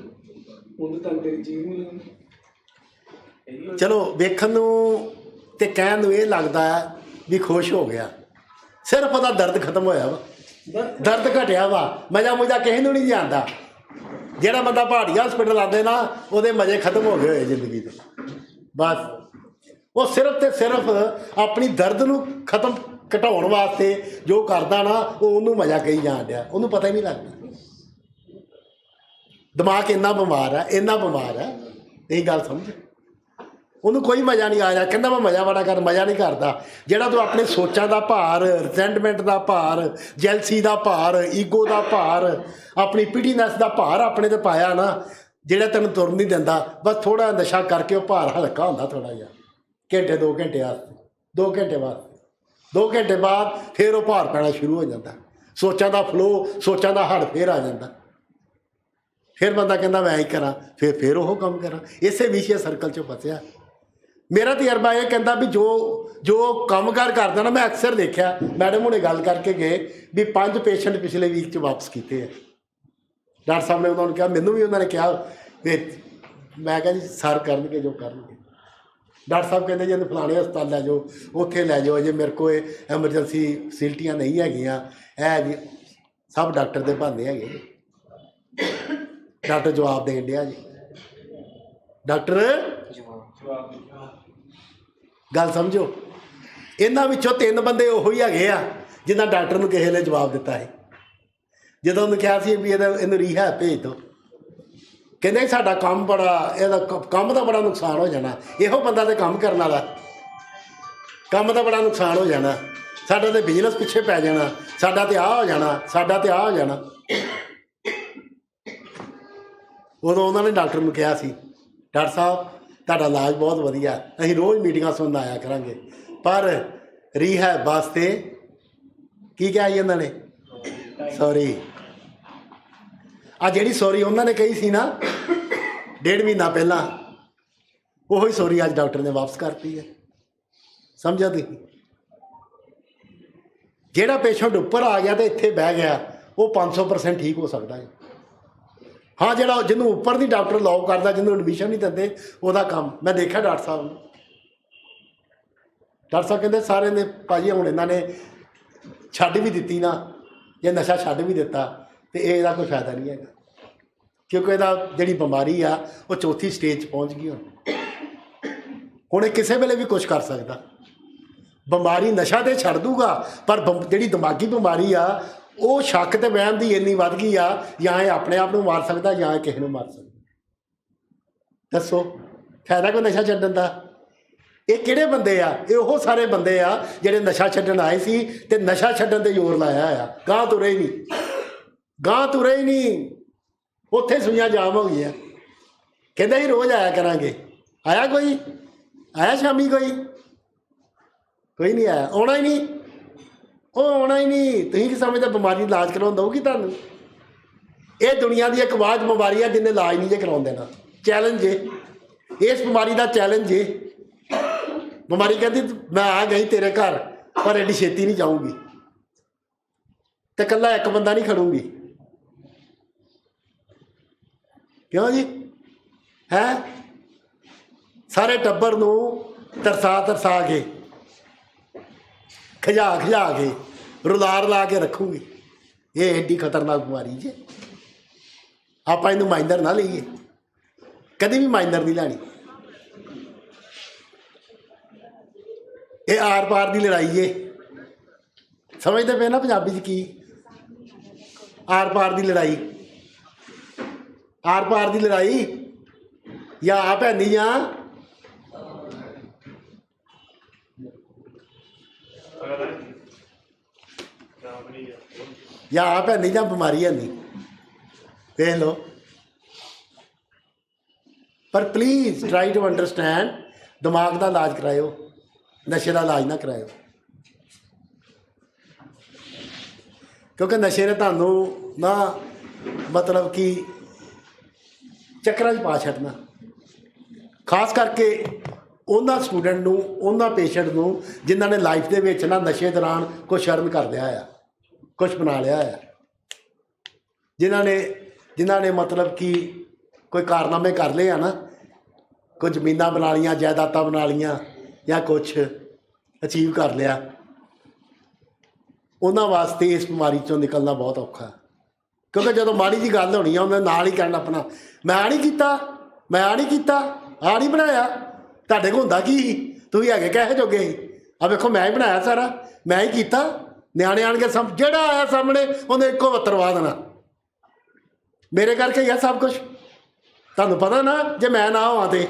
ਹੁਣ ਤੱਕ ਤੇਰੀ ਚੀਜ਼ ਮਿਲਣੀ ਚਲੋ ਵੇਖਣ ਨੂੰ ਤੇ ਕਹਿਣ ਨੂੰ ਇਹ ਲੱਗਦਾ ਵੀ ਖੁਸ਼ ਹੋ ਗਿਆ ਸਿਰਫ ਉਹਦਾ ਦਰਦ ਖਤਮ ਹੋਇਆ ਵਾ ਦਰਦ ਘਟਿਆ ਵਾ ਮਜ਼ਾ ਮੁਜਾ ਕਿਸੇ ਨੂੰ ਨਹੀਂ ਜਾਂਦਾ ਜਿਹੜਾ ਬੰਦਾ ਪਹਾੜੀ ਹਸਪੀਟਲ ਆਉਂਦੇ ਨਾ ਉਹਦੇ ਮਜ਼ੇ ਖਤਮ ਹੋ ਗਏ ਹੋਏ ਜ਼ਿੰਦਗੀ ਦੇ ਬਸ ਉਹ ਸਿਰਫ ਤੇ ਸਿਰਫ ਆਪਣੀ ਦਰਦ ਨੂੰ ਘਟਾਉਣ ਵਾਸਤੇ ਜੋ ਕਰਦਾ ਨਾ ਉਹਨੂੰ ਮਜ਼ਾ ਕਹੀ ਜਾਣ ਡਿਆ ਉਹਨੂੰ ਪਤਾ ਹੀ ਨਹੀਂ ਲੱਗਦਾ ਦਿਮਾਗ ਇੰਨਾ ਬਿਮਾਰ ਹੈ ਇਹ ਗੱਲ ਸਮਝ ਉਹਨੂੰ ਕੋਈ ਮਜ਼ਾ ਨਹੀਂ ਆਇਆ ਕਹਿੰਦਾ ਮੈਂ ਮਜ਼ਾ ਮਜ਼ਾ ਨਹੀਂ ਕਰਦਾ ਜਿਹੜਾ ਤੂੰ ਆਪਣੇ ਸੋਚਾਂ ਦਾ ਭਾਰ ਰਿਜ਼ੈਂਟਮੈਂਟ ਦਾ ਭਾਰ ਜੈਲਸੀ ਦਾ ਭਾਰ ਈਗੋ ਦਾ ਭਾਰ ਆਪਣੀ ਪਿਟੀਨੈਸ ਦਾ ਭਾਰ ਆਪਣੇ ਤੇ ਪਾਇਆ ਨਾ ਜਿਹੜਾ ਤੈਨੂੰ ਤੁਰਨ ਨਹੀਂ ਦਿੰਦਾ ਬਸ ਥੋੜ੍ਹਾ ਨਸ਼ਾ ਕਰਕੇ ਉਹ ਭਾਰ ਹਲਕਾ ਹੁੰਦਾ ਥੋੜ੍ਹਾ ਜਿਹਾ ਘੰਟੇ 2 ਘੰਟੇ ਵਾਸਤੇ 2 ਘੰਟੇ ਬਾਅਦ 2 ਘੰਟੇ ਬਾਅਦ ਫਿਰ ਉਹ ਭਾਰ ਪੈਣਾ ਸ਼ੁਰੂ ਹੋ ਜਾਂਦਾ ਸੋਚਾਂ ਦਾ ਫਲੋ ਸੋਚਾਂ ਦਾ ਹੜ ਫਿਰ ਆ ਜਾਂਦਾ ਫਿਰ ਬੰਦਾ ਕਹਿੰਦਾ ਮੈਂ ਹੀ ਕਰਾਂ ਫਿਰ ਉਹ ਕੰਮ ਕਰਾਂ ਇਸੇ ਵਿਸ਼ੇ ਸਰਕਲ 'ਚੋਂ ਫਸਿਆ ਮੇਰਾ ਤਜਰਬਾ ਇਹ ਕਹਿੰਦਾ ਵੀ ਜੋ ਕੰਮਕਾਰ ਕਰਦਾ ਨਾ ਮੈਂ ਅਕਸਰ ਦੇਖਿਆ ਮੈਡਮ ਹੁਣੇ ਗੱਲ ਕਰਕੇ ਗਏ ਵੀ 5 ਪੇਸ਼ੈਂਟ ਪਿਛਲੇ ਵੀਕ 'ਚ ਵਾਪਸ ਕੀਤੇ ਆ ਡਾਕਟਰ ਸਾਹਿਬ ਨੇ ਉਹਨਾਂ ਨੂੰ ਕਿਹਾ ਮੈਨੂੰ ਵੀ ਉਹਨਾਂ ਨੇ ਕਿਹਾ ਵੀ ਮੈਂ ਕਿਹਾ ਜੀ ਸਰ ਕਰਨਗੇ ਜੋ ਕਰਨਗੇ ਡਾਕਟਰ ਸਾਹਿਬ ਕਹਿੰਦੇ ਜੀ ਇਹਨੂੰ ਫਲਾਣੇ ਹਸਪਤਾਲ ਲੈ ਜਾਓ ਉੱਥੇ ਲੈ ਜਾਓ ਅਜੇ ਮੇਰੇ ਕੋਲ ਐਮਰਜੈਂਸੀ ਫੈਸਿਲਿਟੀਆਂ ਨਹੀਂ ਹੈਗੀਆਂ ਇਹ ਜੀ ਸਭ ਡਾਕਟਰ ਦੇ ਬਹਾਨੇ ਹੈਗੇ ਜੀ ਡਾਕਟਰ ਜਵਾਬ ਦੇਣ ਡਿਆ ਜੀ ਡਾਕਟਰ ਗੱਲ ਸਮਝੋ ਇਹਨਾਂ ਵਿੱਚੋਂ 3 ਬੰਦੇ ਉਹੋ ਹੀ ਹੈਗੇ ਆ ਜਿਨ੍ਹਾਂ ਡਾਕਟਰ ਨੂੰ ਕਿਸੇ ਨੇ ਜਵਾਬ ਦਿੱਤਾ ਹੈ ਜਦੋਂ ਉਹਨੂੰ ਕਿਹਾ ਸੀ ਵੀ ਇਹਨੂੰ ਰੀਹੈਬ ਭੇਜ ਦਿਓ ਕਹਿੰਦੇ ਸਾਡਾ ਕੰਮ ਇਹਦਾ ਕੰਮ ਦਾ ਬੜਾ ਨੁਕਸਾਨ ਹੋ ਜਾਣਾ ਇਹੋ ਬੰਦਾ ਤੇ ਕੰਮ ਕਰਨ ਵਾਲਾ ਕੰਮ ਦਾ ਬੜਾ ਨੁਕਸਾਨ ਹੋ ਜਾਣਾ ਸਾਡਾ ਤੇ ਬਿਜ਼ਨਸ ਪਿੱਛੇ ਪੈ ਜਾਣਾ ਸਾਡਾ ਤੇ ਆਹ ਹੋ ਜਾਣਾ ਸਾਡਾ ਤੇ ਆਹ ਹੋ ਜਾਣਾ ਉਦੋਂ ਉਹਨਾਂ ਨੇ ਡਾਕਟਰ ਨੂੰ ਕਿਹਾ ਸੀ ਡਾਕਟਰ ਸਾਹਿਬ ਤੁਹਾਡਾ ਇਲਾਜ ਬਹੁਤ ਵਧੀਆ ਅਸੀਂ ਰੋਜ਼ ਮੀਟਿੰਗਾਂ ਸੁਣਨ ਆਇਆ ਕਰਾਂਗੇ ਪਰ ਰੀਹੈਬ ਵਾਸਤੇ ਕੀ ਕਿਹਾ ਜੀ ਉਹਨਾਂ ਨੇ ਸੌਰੀ ਆ ਜਿਹੜੀ ਸੌਰੀ ਉਹਨਾਂ ਨੇ ਕਹੀ ਸੀ ਨਾ 1.5 ਮਹੀਨਾ ਪਹਿਲਾਂ ਉਹੀ ਸੌਰੀ ਅੱਜ ਡਾਕਟਰ ਨੇ ਵਾਪਸ ਕਰਤੀ ਹੈ ਸਮਝਿਆ ਤੁਸੀਂ ਜਿਹੜਾ ਪੇਸ਼ੈਂਟ ਉੱਪਰ ਆ ਗਿਆ ਤੇ ਇੱਥੇ ਬਹਿ ਗਿਆ ਉਹ 500% ਠੀਕ ਹੋ ਸਕਦਾ ਹੈ। ਹਾਂ, ਜਿਹੜਾ ਜਿਹਨੂੰ ਉੱਪਰ ਦੀ ਡਾਕਟਰ ਅਲਾਓ ਕਰਦਾ, ਜਿਹਨੂੰ ਐਡਮਿਸ਼ਨ ਨਹੀਂ ਦਿੰਦੇ, ਉਹਦਾ ਕੰਮ ਮੈਂ ਦੇਖਿਆ ਡਾਕਟਰ ਸਾਹਿਬ ਨੂੰ। ਡਾਕਟਰ ਸਾਹਿਬ ਕਹਿੰਦੇ ਸਾਰੇ ਨੇ ਭਾਜੀ ਹੁਣ ਇਹਨਾਂ ਨੇ ਛੱਡ ਵੀ ਦਿੱਤੀ ਨਾ, ਜੇ ਨਸ਼ਾ ਛੱਡ ਵੀ ਦਿੱਤਾ ਤੇ ਇਹਦਾ ਕੋਈ ਫਾਇਦਾ ਨਹੀਂ ਹੈਗਾ, ਕਿਉਂਕਿ ਇਹਦਾ ਜਿਹੜੀ ਬਿਮਾਰੀ ਆ ਉਹ ਚੌਥੀ ਸਟੇਜ 'ਚ ਪਹੁੰਚ ਗਈ ਹੁਣ ਇਹ ਕਿਸੇ ਵੇਲੇ ਵੀ ਕੁਝ ਕਰ ਸਕਦਾ। ਬਿਮਾਰੀ ਨਸ਼ਾ ਤੇ ਛੱਡ ਦੂਗਾ, ਪਰ ਜਿਹੜੀ ਦਿਮਾਗੀ ਬਿਮਾਰੀ ਆ ਉਹ ਸ਼ੱਕ ਤੇ ਵਹਿਮ ਦੀ ਇੰਨੀ ਵੱਧ ਗਈ ਆ, ਜਾਂ ਇਹ ਆਪਣੇ ਆਪ ਨੂੰ ਮਾਰ ਸਕਦਾ ਜਾਂ ਇਹ ਕਿਸੇ ਨੂੰ ਮਾਰ ਸਕਦਾ। ਦੱਸੋ ਫਾਇਦਾ ਕੋਈ ਨਸ਼ਾ ਛੱਡਣ ਦਾ? ਇਹ ਕਿਹੜੇ ਬੰਦੇ ਆ? ਇਹ ਉਹ ਸਾਰੇ ਬੰਦੇ ਆ ਜਿਹੜੇ ਨਸ਼ਾ ਛੱਡਣ ਆਏ ਸੀ ਤੇ ਨਸ਼ਾ ਛੱਡਣ 'ਤੇ ਜ਼ੋਰ ਲਾਇਆ ਆ, ਗਾਂਹ ਤੁਰੇ ਹੀ ਨਹੀਂ, ਗਾਂਹ ਤੁਰੇ ਹੀ ਨਹੀਂ, ਉੱਥੇ ਸੂਈਆਂ ਜਾਮ ਹੋ ਗਈਆਂ। ਕਹਿੰਦੇ ਹੀ ਰੋਜ਼ ਆਇਆ ਕਰਾਂਗੇ। ਆਇਆ ਕੋਈ? ਆਇਆ ਸ਼ਾਮੀ ਕੋਈ ਨਹੀਂ ਆਇਆ। ਆਉਣਾ ਹੀ ਨਹੀਂ, ਉਹ ਆਉਣਾ ਹੀ ਨਹੀਂ। ਤੁਸੀਂ ਕੀ ਸਮਝਦੇ ਬਿਮਾਰੀ ਦਾ ਇਲਾਜ ਕਰਾਉਣ ਦਊਗੀ ਤੁਹਾਨੂੰ? ਇਹ ਦੁਨੀਆ ਦੀ ਇੱਕ ਆਵਾਜ਼ ਬਿਮਾਰੀ ਆ ਜਿਹਨੇ ਇਲਾਜ ਨਹੀਂ ਜੇ ਕਰਾਉਣ ਦੇਣਾ। ਚੈਲੰਜ ਜੇ ਇਸ ਬਿਮਾਰੀ ਦਾ, ਚੈਲੰਜ ਜੇ। ਬਿਮਾਰੀ ਕਹਿੰਦੀ ਮੈਂ ਆ ਗਈ ਤੇਰੇ ਘਰ, ਪਰ ਐਡੀ ਛੇਤੀ ਨਹੀਂ ਜਾਊਂਗੀ ਤੇ ਇਕੱਲਾ ਇੱਕ ਬੰਦਾ ਨਹੀਂ ਖੜੂੰਗੀ। ਕਿਉਂ ਜੀ? ਹੈ ਸਾਰੇ ਟੱਬਰ ਨੂੰ ਤਰਸਾ ਕੇ, ਖਜਾ ਕੇ, ਰੁਲਾ ਕੇ ਰੱਖੂਗੀ। ਇਹ ਐਡੀ ਖਤਰਨਾਕ ਬਿਮਾਰੀ ਜੇ। ਆਪਾਂ ਇਹਨੂੰ ਮਾਈਨਰ ਨਾ ਲਈਏ, ਕਦੀ ਵੀ ਮਾਈਨਰ ਨਹੀਂ ਲੈਣੀ। ਇਹ ਆਰ ਪਾਰ ਦੀ ਲੜਾਈ ਜੇ। ਸਮਝਦੇ ਪਏ ਨਾ ਪੰਜਾਬੀ 'ਚ ਕੀ? ਆਰ ਪਾਰ ਦੀ ਲੜਾਈ, ਆਰ ਪਾਰ ਦੀ ਲੜਾਈ। ਜਾਂ ਆ ਭੈਣੀ ਜਾਂ ਆ ਭੈਣੀ ਜਾਂ ਬਿਮਾਰੀ ਹੈ ਨਹੀਂ, ਵੇਖ ਲਓ। ਪਰ ਪਲੀਜ਼ ਟਰਾਈ ਟੂ ਅੰਡਰਸਟੈਂਡ, ਦਿਮਾਗ ਦਾ ਇਲਾਜ ਕਰਾਇਓ, ਨਸ਼ੇ ਦਾ ਇਲਾਜ ਨਾ ਕਰਾਇਓ। ਕਿਉਂਕਿ ਨਸ਼ੇ ਨੇ ਤੁਹਾਨੂੰ ਨਾ ਮਤਲਬ ਕਿ ਚੱਕਰਾਂ 'ਚ ਪਾ ਛੱਡਣਾ। ਖਾਸ ਕਰਕੇ ਉਹਨਾਂ ਸਟੂਡੈਂਟ ਨੂੰ, ਉਹਨਾਂ ਪੇਸ਼ੈਂਟ ਨੂੰ ਜਿਨ੍ਹਾਂ ਨੇ ਲਾਈਫ ਦੇ ਵਿੱਚ ਨਾ ਨਸ਼ੇ ਦੌਰਾਨ ਕੁਛ ਅਰਨ ਕਰ ਲਿਆ ਆ, ਕੁਛ ਬਣਾ ਲਿਆ ਆ, ਜਿਨ੍ਹਾਂ ਨੇ ਮਤਲਬ ਕਿ ਕੋਈ ਕਾਰਨਾਮੇ ਕਰ ਲਏ ਆ ਨਾ, ਕੋਈ ਜ਼ਮੀਨਾਂ ਬਣਾ ਲਈਆਂ, ਜਾਇਦਾਦਾਂ ਬਣਾ ਲਈਆਂ, ਜਾਂ ਕੁਛ ਅਚੀਵ ਕਰ ਲਿਆ, ਉਹਨਾਂ ਵਾਸਤੇ ਇਸ ਬਿਮਾਰੀ 'ਚੋਂ ਨਿਕਲਣਾ ਬਹੁਤ ਔਖਾ। ਕਿਉਂਕਿ ਜਦੋਂ ਮਾੜੀ ਜਿਹੀ ਗੱਲ ਹੋਣੀ ਆ ਉਹਨੇ ਨਾਲ ਹੀ ਕਹਿਣਾ ਆਪਣਾ, ਮੈਂ ਆਹ ਨਹੀਂ ਕੀਤਾ, ਮੈਂ ਆਹ ਨਹੀਂ ਕੀਤਾ, ਆਹ ਨਹੀਂ ਬਣਾਇਆ। ਤੁਹਾਡੇ ਕੋਲ ਹੁੰਦਾ ਕੀ? ਤੁਸੀਂ ਹੈਗੇ ਕਹੇ ਜੋਗੇ? ਆ ਵੇਖੋ ਮੈਂ ਹੀ ਬਣਾਇਆ ਸਾਰਾ, ਮੈਂ ਹੀ ਕੀਤਾ। ਨਿਆਣੇ ਆਣ ਕੇ ਜਿਹੜਾ ਆਇਆ ਸਾਹਮਣੇ ਉਹਨੇ ਇੱਕੋ ਵੱਤਰਵਾ ਦੇਣਾ, ਮੇਰੇ ਕਰਕੇ ਹੀ ਆ ਸਭ ਕੁਛ। ਤੁਹਾਨੂੰ ਪਤਾ ਨਾ ਜੇ ਮੈਂ ਨਾ ਹੋਵਾਂ ਤੇ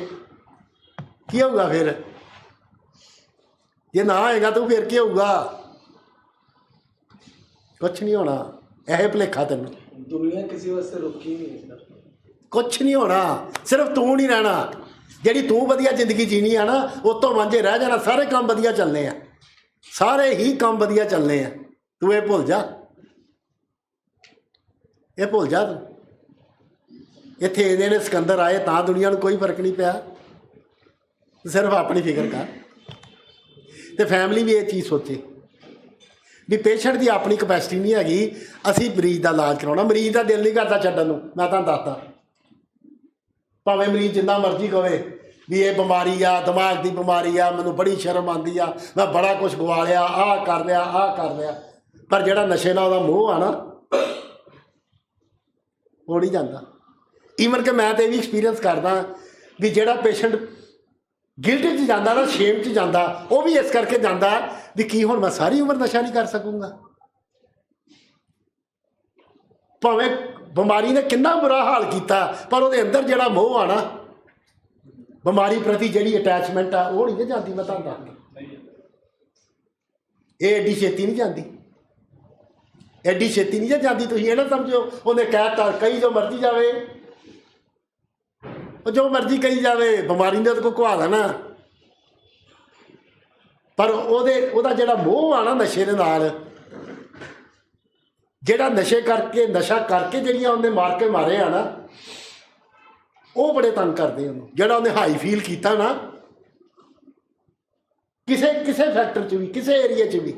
ਕੀ ਹੋਊਗਾ ਫਿਰ? ਜੇ ਨਾ ਆਏਗਾ ਤਾਂ ਫਿਰ ਕੀ ਹੋਊਗਾ? ਕੁਛ ਨਹੀਂ ਹੋਣਾ। ਇਹ ਭੁਲੇਖਾ ਤੈਨੂੰ। ਦੁਨੀਆ ਕਿਸੇ ਵਾਸਤੇ ਰੁਕੀ ਨਹੀਂ ਸਰ। ਕੁਛ ਨਹੀਂ ਹੋਣਾ, ਸਿਰਫ ਤੂੰ ਨਹੀਂ ਰਹਿਣਾ। ਜਿਹੜੀ ਤੂੰ ਵਧੀਆ ਜ਼ਿੰਦਗੀ ਜੀਣੀ ਆ ਨਾ, ਉਹ ਤੋਂ ਵਾਂਝੇ ਰਹਿ ਜਾਣਾ। ਸਾਰੇ ਕੰਮ ਵਧੀਆ ਚੱਲਣੇ ਆ, ਸਾਰੇ ਹੀ ਕੰਮ ਵਧੀਆ ਚੱਲਣੇ ਆ। ਤੂੰ ਇਹ ਭੁੱਲ ਜਾ, ਇਹ ਭੁੱਲ ਜਾ ਤੂੰ। ਇੱਥੇ ਇਹਦੇ ਨੇ ਸਿਕੰਦਰ ਆਏ ਤਾਂ ਦੁਨੀਆ ਨੂੰ ਕੋਈ ਫਰਕ ਨਹੀਂ ਪਿਆ। ਸਿਰਫ ਆਪਣੀ ਫਿਕਰ ਕਰ। ਤੇ ਫੈਮਿਲੀ ਵੀ ਇਹ ਚੀਜ਼ ਸੋਚੇ ਵੀ ਪੇਸ਼ੈਂਟ ਦੀ ਆਪਣੀ ਕਪੈਸਿਟੀ ਨਹੀਂ ਹੈਗੀ, ਅਸੀਂ ਮਰੀਜ਼ ਦਾ ਇਲਾਜ ਕਰਾਉਣਾ। ਮਰੀਜ਼ ਦਾ ਦਿਲ ਨਹੀਂ ਕਰਦਾ ਛੱਡਣ ਨੂੰ। ਮੈਂ ਤੁਹਾਨੂੰ ਦੱਸਦਾ, ਭਾਵੇਂ ਮਰੀਜ਼ ਜਿੰਨਾ ਮਰਜ਼ੀ ਕਹੇ ਵੀ ਇਹ ਬਿਮਾਰੀ ਆ, ਦਿਮਾਗ ਦੀ ਬਿਮਾਰੀ ਆ, ਮੈਨੂੰ ਬੜੀ ਸ਼ਰਮ ਆਉਂਦੀ ਆ, ਮੈਂ ਬੜਾ ਕੁਛ ਗਵਾ ਲਿਆ, ਆਹ ਕਰ ਲਿਆ, ਆਹ ਕਰ ਲਿਆ, ਪਰ ਜਿਹੜਾ ਨਸ਼ੇ ਨਾਲ ਉਹਦਾ ਮੋਹ ਆ ਨਾ, ਉਹ ਨਹੀਂ ਜਾਂਦਾ। ਈਵਨ ਕਿ ਮੈਂ ਤਾਂ ਇਹ ਵੀ ਐਕਸਪੀਰੀਅੰਸ ਕਰਦਾ ਵੀ ਜਿਹੜਾ ਪੇਸ਼ੈਂਟ ਗਿਲਟ 'ਚ ਜਾਂਦਾ ਨਾ, ਸ਼ੇਮ 'ਚ ਜਾਂਦਾ, ਉਹ ਵੀ ਇਸ ਕਰਕੇ ਜਾਂਦਾ ਵੀ ਕੀ ਹੁਣ ਮੈਂ ਸਾਰੀ ਉਮਰ ਨਸ਼ਾ ਨਹੀਂ ਕਰ ਸਕੂੰਗਾ। ਭਾਵੇਂ ਬਿਮਾਰੀ ਨੇ ਕਿੰਨਾ ਬੁਰਾ ਹਾਲ ਕੀਤਾ, ਪਰ ਉਹਦੇ ਅੰਦਰ ਜਿਹੜਾ ਮੋਹ ਆ ਨਾ, ਬਿਮਾਰੀ ਪ੍ਰਤੀ ਜਿਹੜੀ ਅਟੈਚਮੈਂਟ ਆ, ਉਹ ਨਹੀਂ ਜਾਂਦੀ। ਮੈਂ ਤੁਹਾਨੂੰ ਦੱਸਦਾ, ਇਹ ਐਡੀ ਛੇਤੀ ਨਹੀਂ ਜਾਂਦੀ, ਐਡੀ ਛੇਤੀ ਨਹੀਂ ਜਾਂਦੀ। ਤੁਸੀਂ ਇਹ ਨਾ ਸਮਝੋ ਉਹਨੇ ਕਹਿ ਦਿੱਤਾ ਕਹੀ ਜੋ ਮਰਜ਼ੀ ਜਾਵੇ, ਉਹ ਜੋ ਮਰਜ਼ੀ ਕਹੀ ਜਾਵੇ, ਬਿਮਾਰੀ ਨੇ ਉਹਦੇ ਕੋਲ ਘੁਆ ਲੈਣਾ। ਪਰ ਉਹਦਾ ਜਿਹੜਾ ਮੋਹ ਆ ਨਾ ਨਸ਼ੇ ਦੇ ਨਾਲ, ਜਿਹੜਾ ਨਸ਼ਾ ਕਰਕੇ ਜਿਹੜੀਆਂ ਉਹਨੇ ਮਾਰ ਕੇ ਮਾਰੇ ਆ ਨਾ, ਉਹ ਬੜੇ ਤੰਗ ਕਰਦੇ ਉਹਨੂੰ। ਜਿਹੜਾ ਉਹਨੇ ਹਾਈ ਫੀਲ ਕੀਤਾ ਨਾ, ਕਿਸੇ ਫੈਕਟਰ 'ਚ ਵੀ, ਕਿਸੇ ਏਰੀਏ 'ਚ ਵੀ,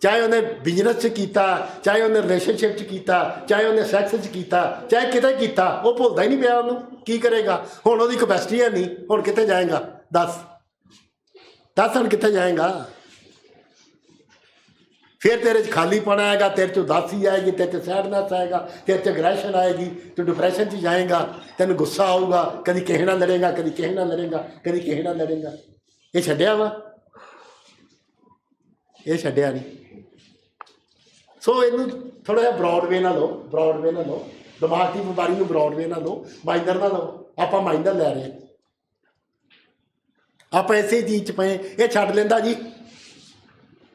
ਚਾਹੇ ਉਹਨੇ ਬਿਜ਼ਨਸ 'ਚ ਕੀਤਾ, ਚਾਹੇ ਉਹਨੇ ਰਿਲੇਸ਼ਨਸ਼ਿਪ 'ਚ ਕੀਤਾ, ਚਾਹੇ ਉਹਨੇ ਸੈਕਸ 'ਚ ਕੀਤਾ, ਚਾਹੇ ਕਿਤੇ ਕੀਤਾ, ਉਹ ਭੁੱਲਦਾ ਹੀ ਨਹੀਂ ਪਿਆ ਉਹਨੂੰ। ਕੀ ਕਰੇਗਾ ਹੁਣ? ਉਹਦੀ ਕਪੈਸਿਟੀ ਹੈ ਨਹੀਂ, ਹੁਣ ਕਿੱਥੇ ਜਾਏਗਾ? ਦੱਸ ਹੁਣ ਕਿੱਥੇ ਜਾਏਗਾ? ਫਿਰ ਤੇਰੇ 'ਚ ਖਾਲੀਪਣ ਆਏਗਾ, ਤੇਰੇ 'ਚ ਉਦਾਸੀ ਆਏਗੀ, ਤੇਰੇ 'ਚ ਸੈਡਨੈਸ ਆਏਗਾ, ਤੇਰੇ 'ਚ ਅਗਰੈਸ਼ਨ ਆਏਗੀ, ਤੂੰ ਡਿਪਰੈਸ਼ਨ 'ਚ ਜਾਏਗਾ, ਤੈਨੂੰ ਗੁੱਸਾ ਆਊਗਾ, ਕਦੀ ਕਿਸੇ ਨਾਲ ਲੜੇਗਾ, ਕਦੀ ਕਿਸੇ ਨਾਲ ਲੜੇਗਾ, ਕਦੀ ਕਿਸੇ ਨਾਲ ਲੜੇਗਾ। ਇਹ ਛੱਡਿਆ ਵਾ? ਇਹ ਛੱਡਿਆ ਨਹੀਂ। ਸੋ ਇਹਨੂੰ ਥੋੜ੍ਹਾ ਜਿਹਾ ਬਰੋਡਵੇ ਨਾਲ ਲਓ, ਬਰੋਡਵੇ ਨਾਲ ਲਓ, ਦਿਮਾਗ ਦੀ ਬਿਮਾਰੀ ਨੂੰ ਬਰੋਡਵੇ ਨਾਲ ਲਓ, ਮਾਈਂਡਰ ਨਾਲ ਲਓ। ਆਪਾਂ ਮਾਈਂਡਰ ਲੈ ਰਹੇ ਹਾਂ, ਆਪਾਂ ਇਸੇ ਚੀਜ਼ 'ਚ ਪਏ। ਇਹ ਛੱਡ ਲੈਂਦਾ ਜੀ,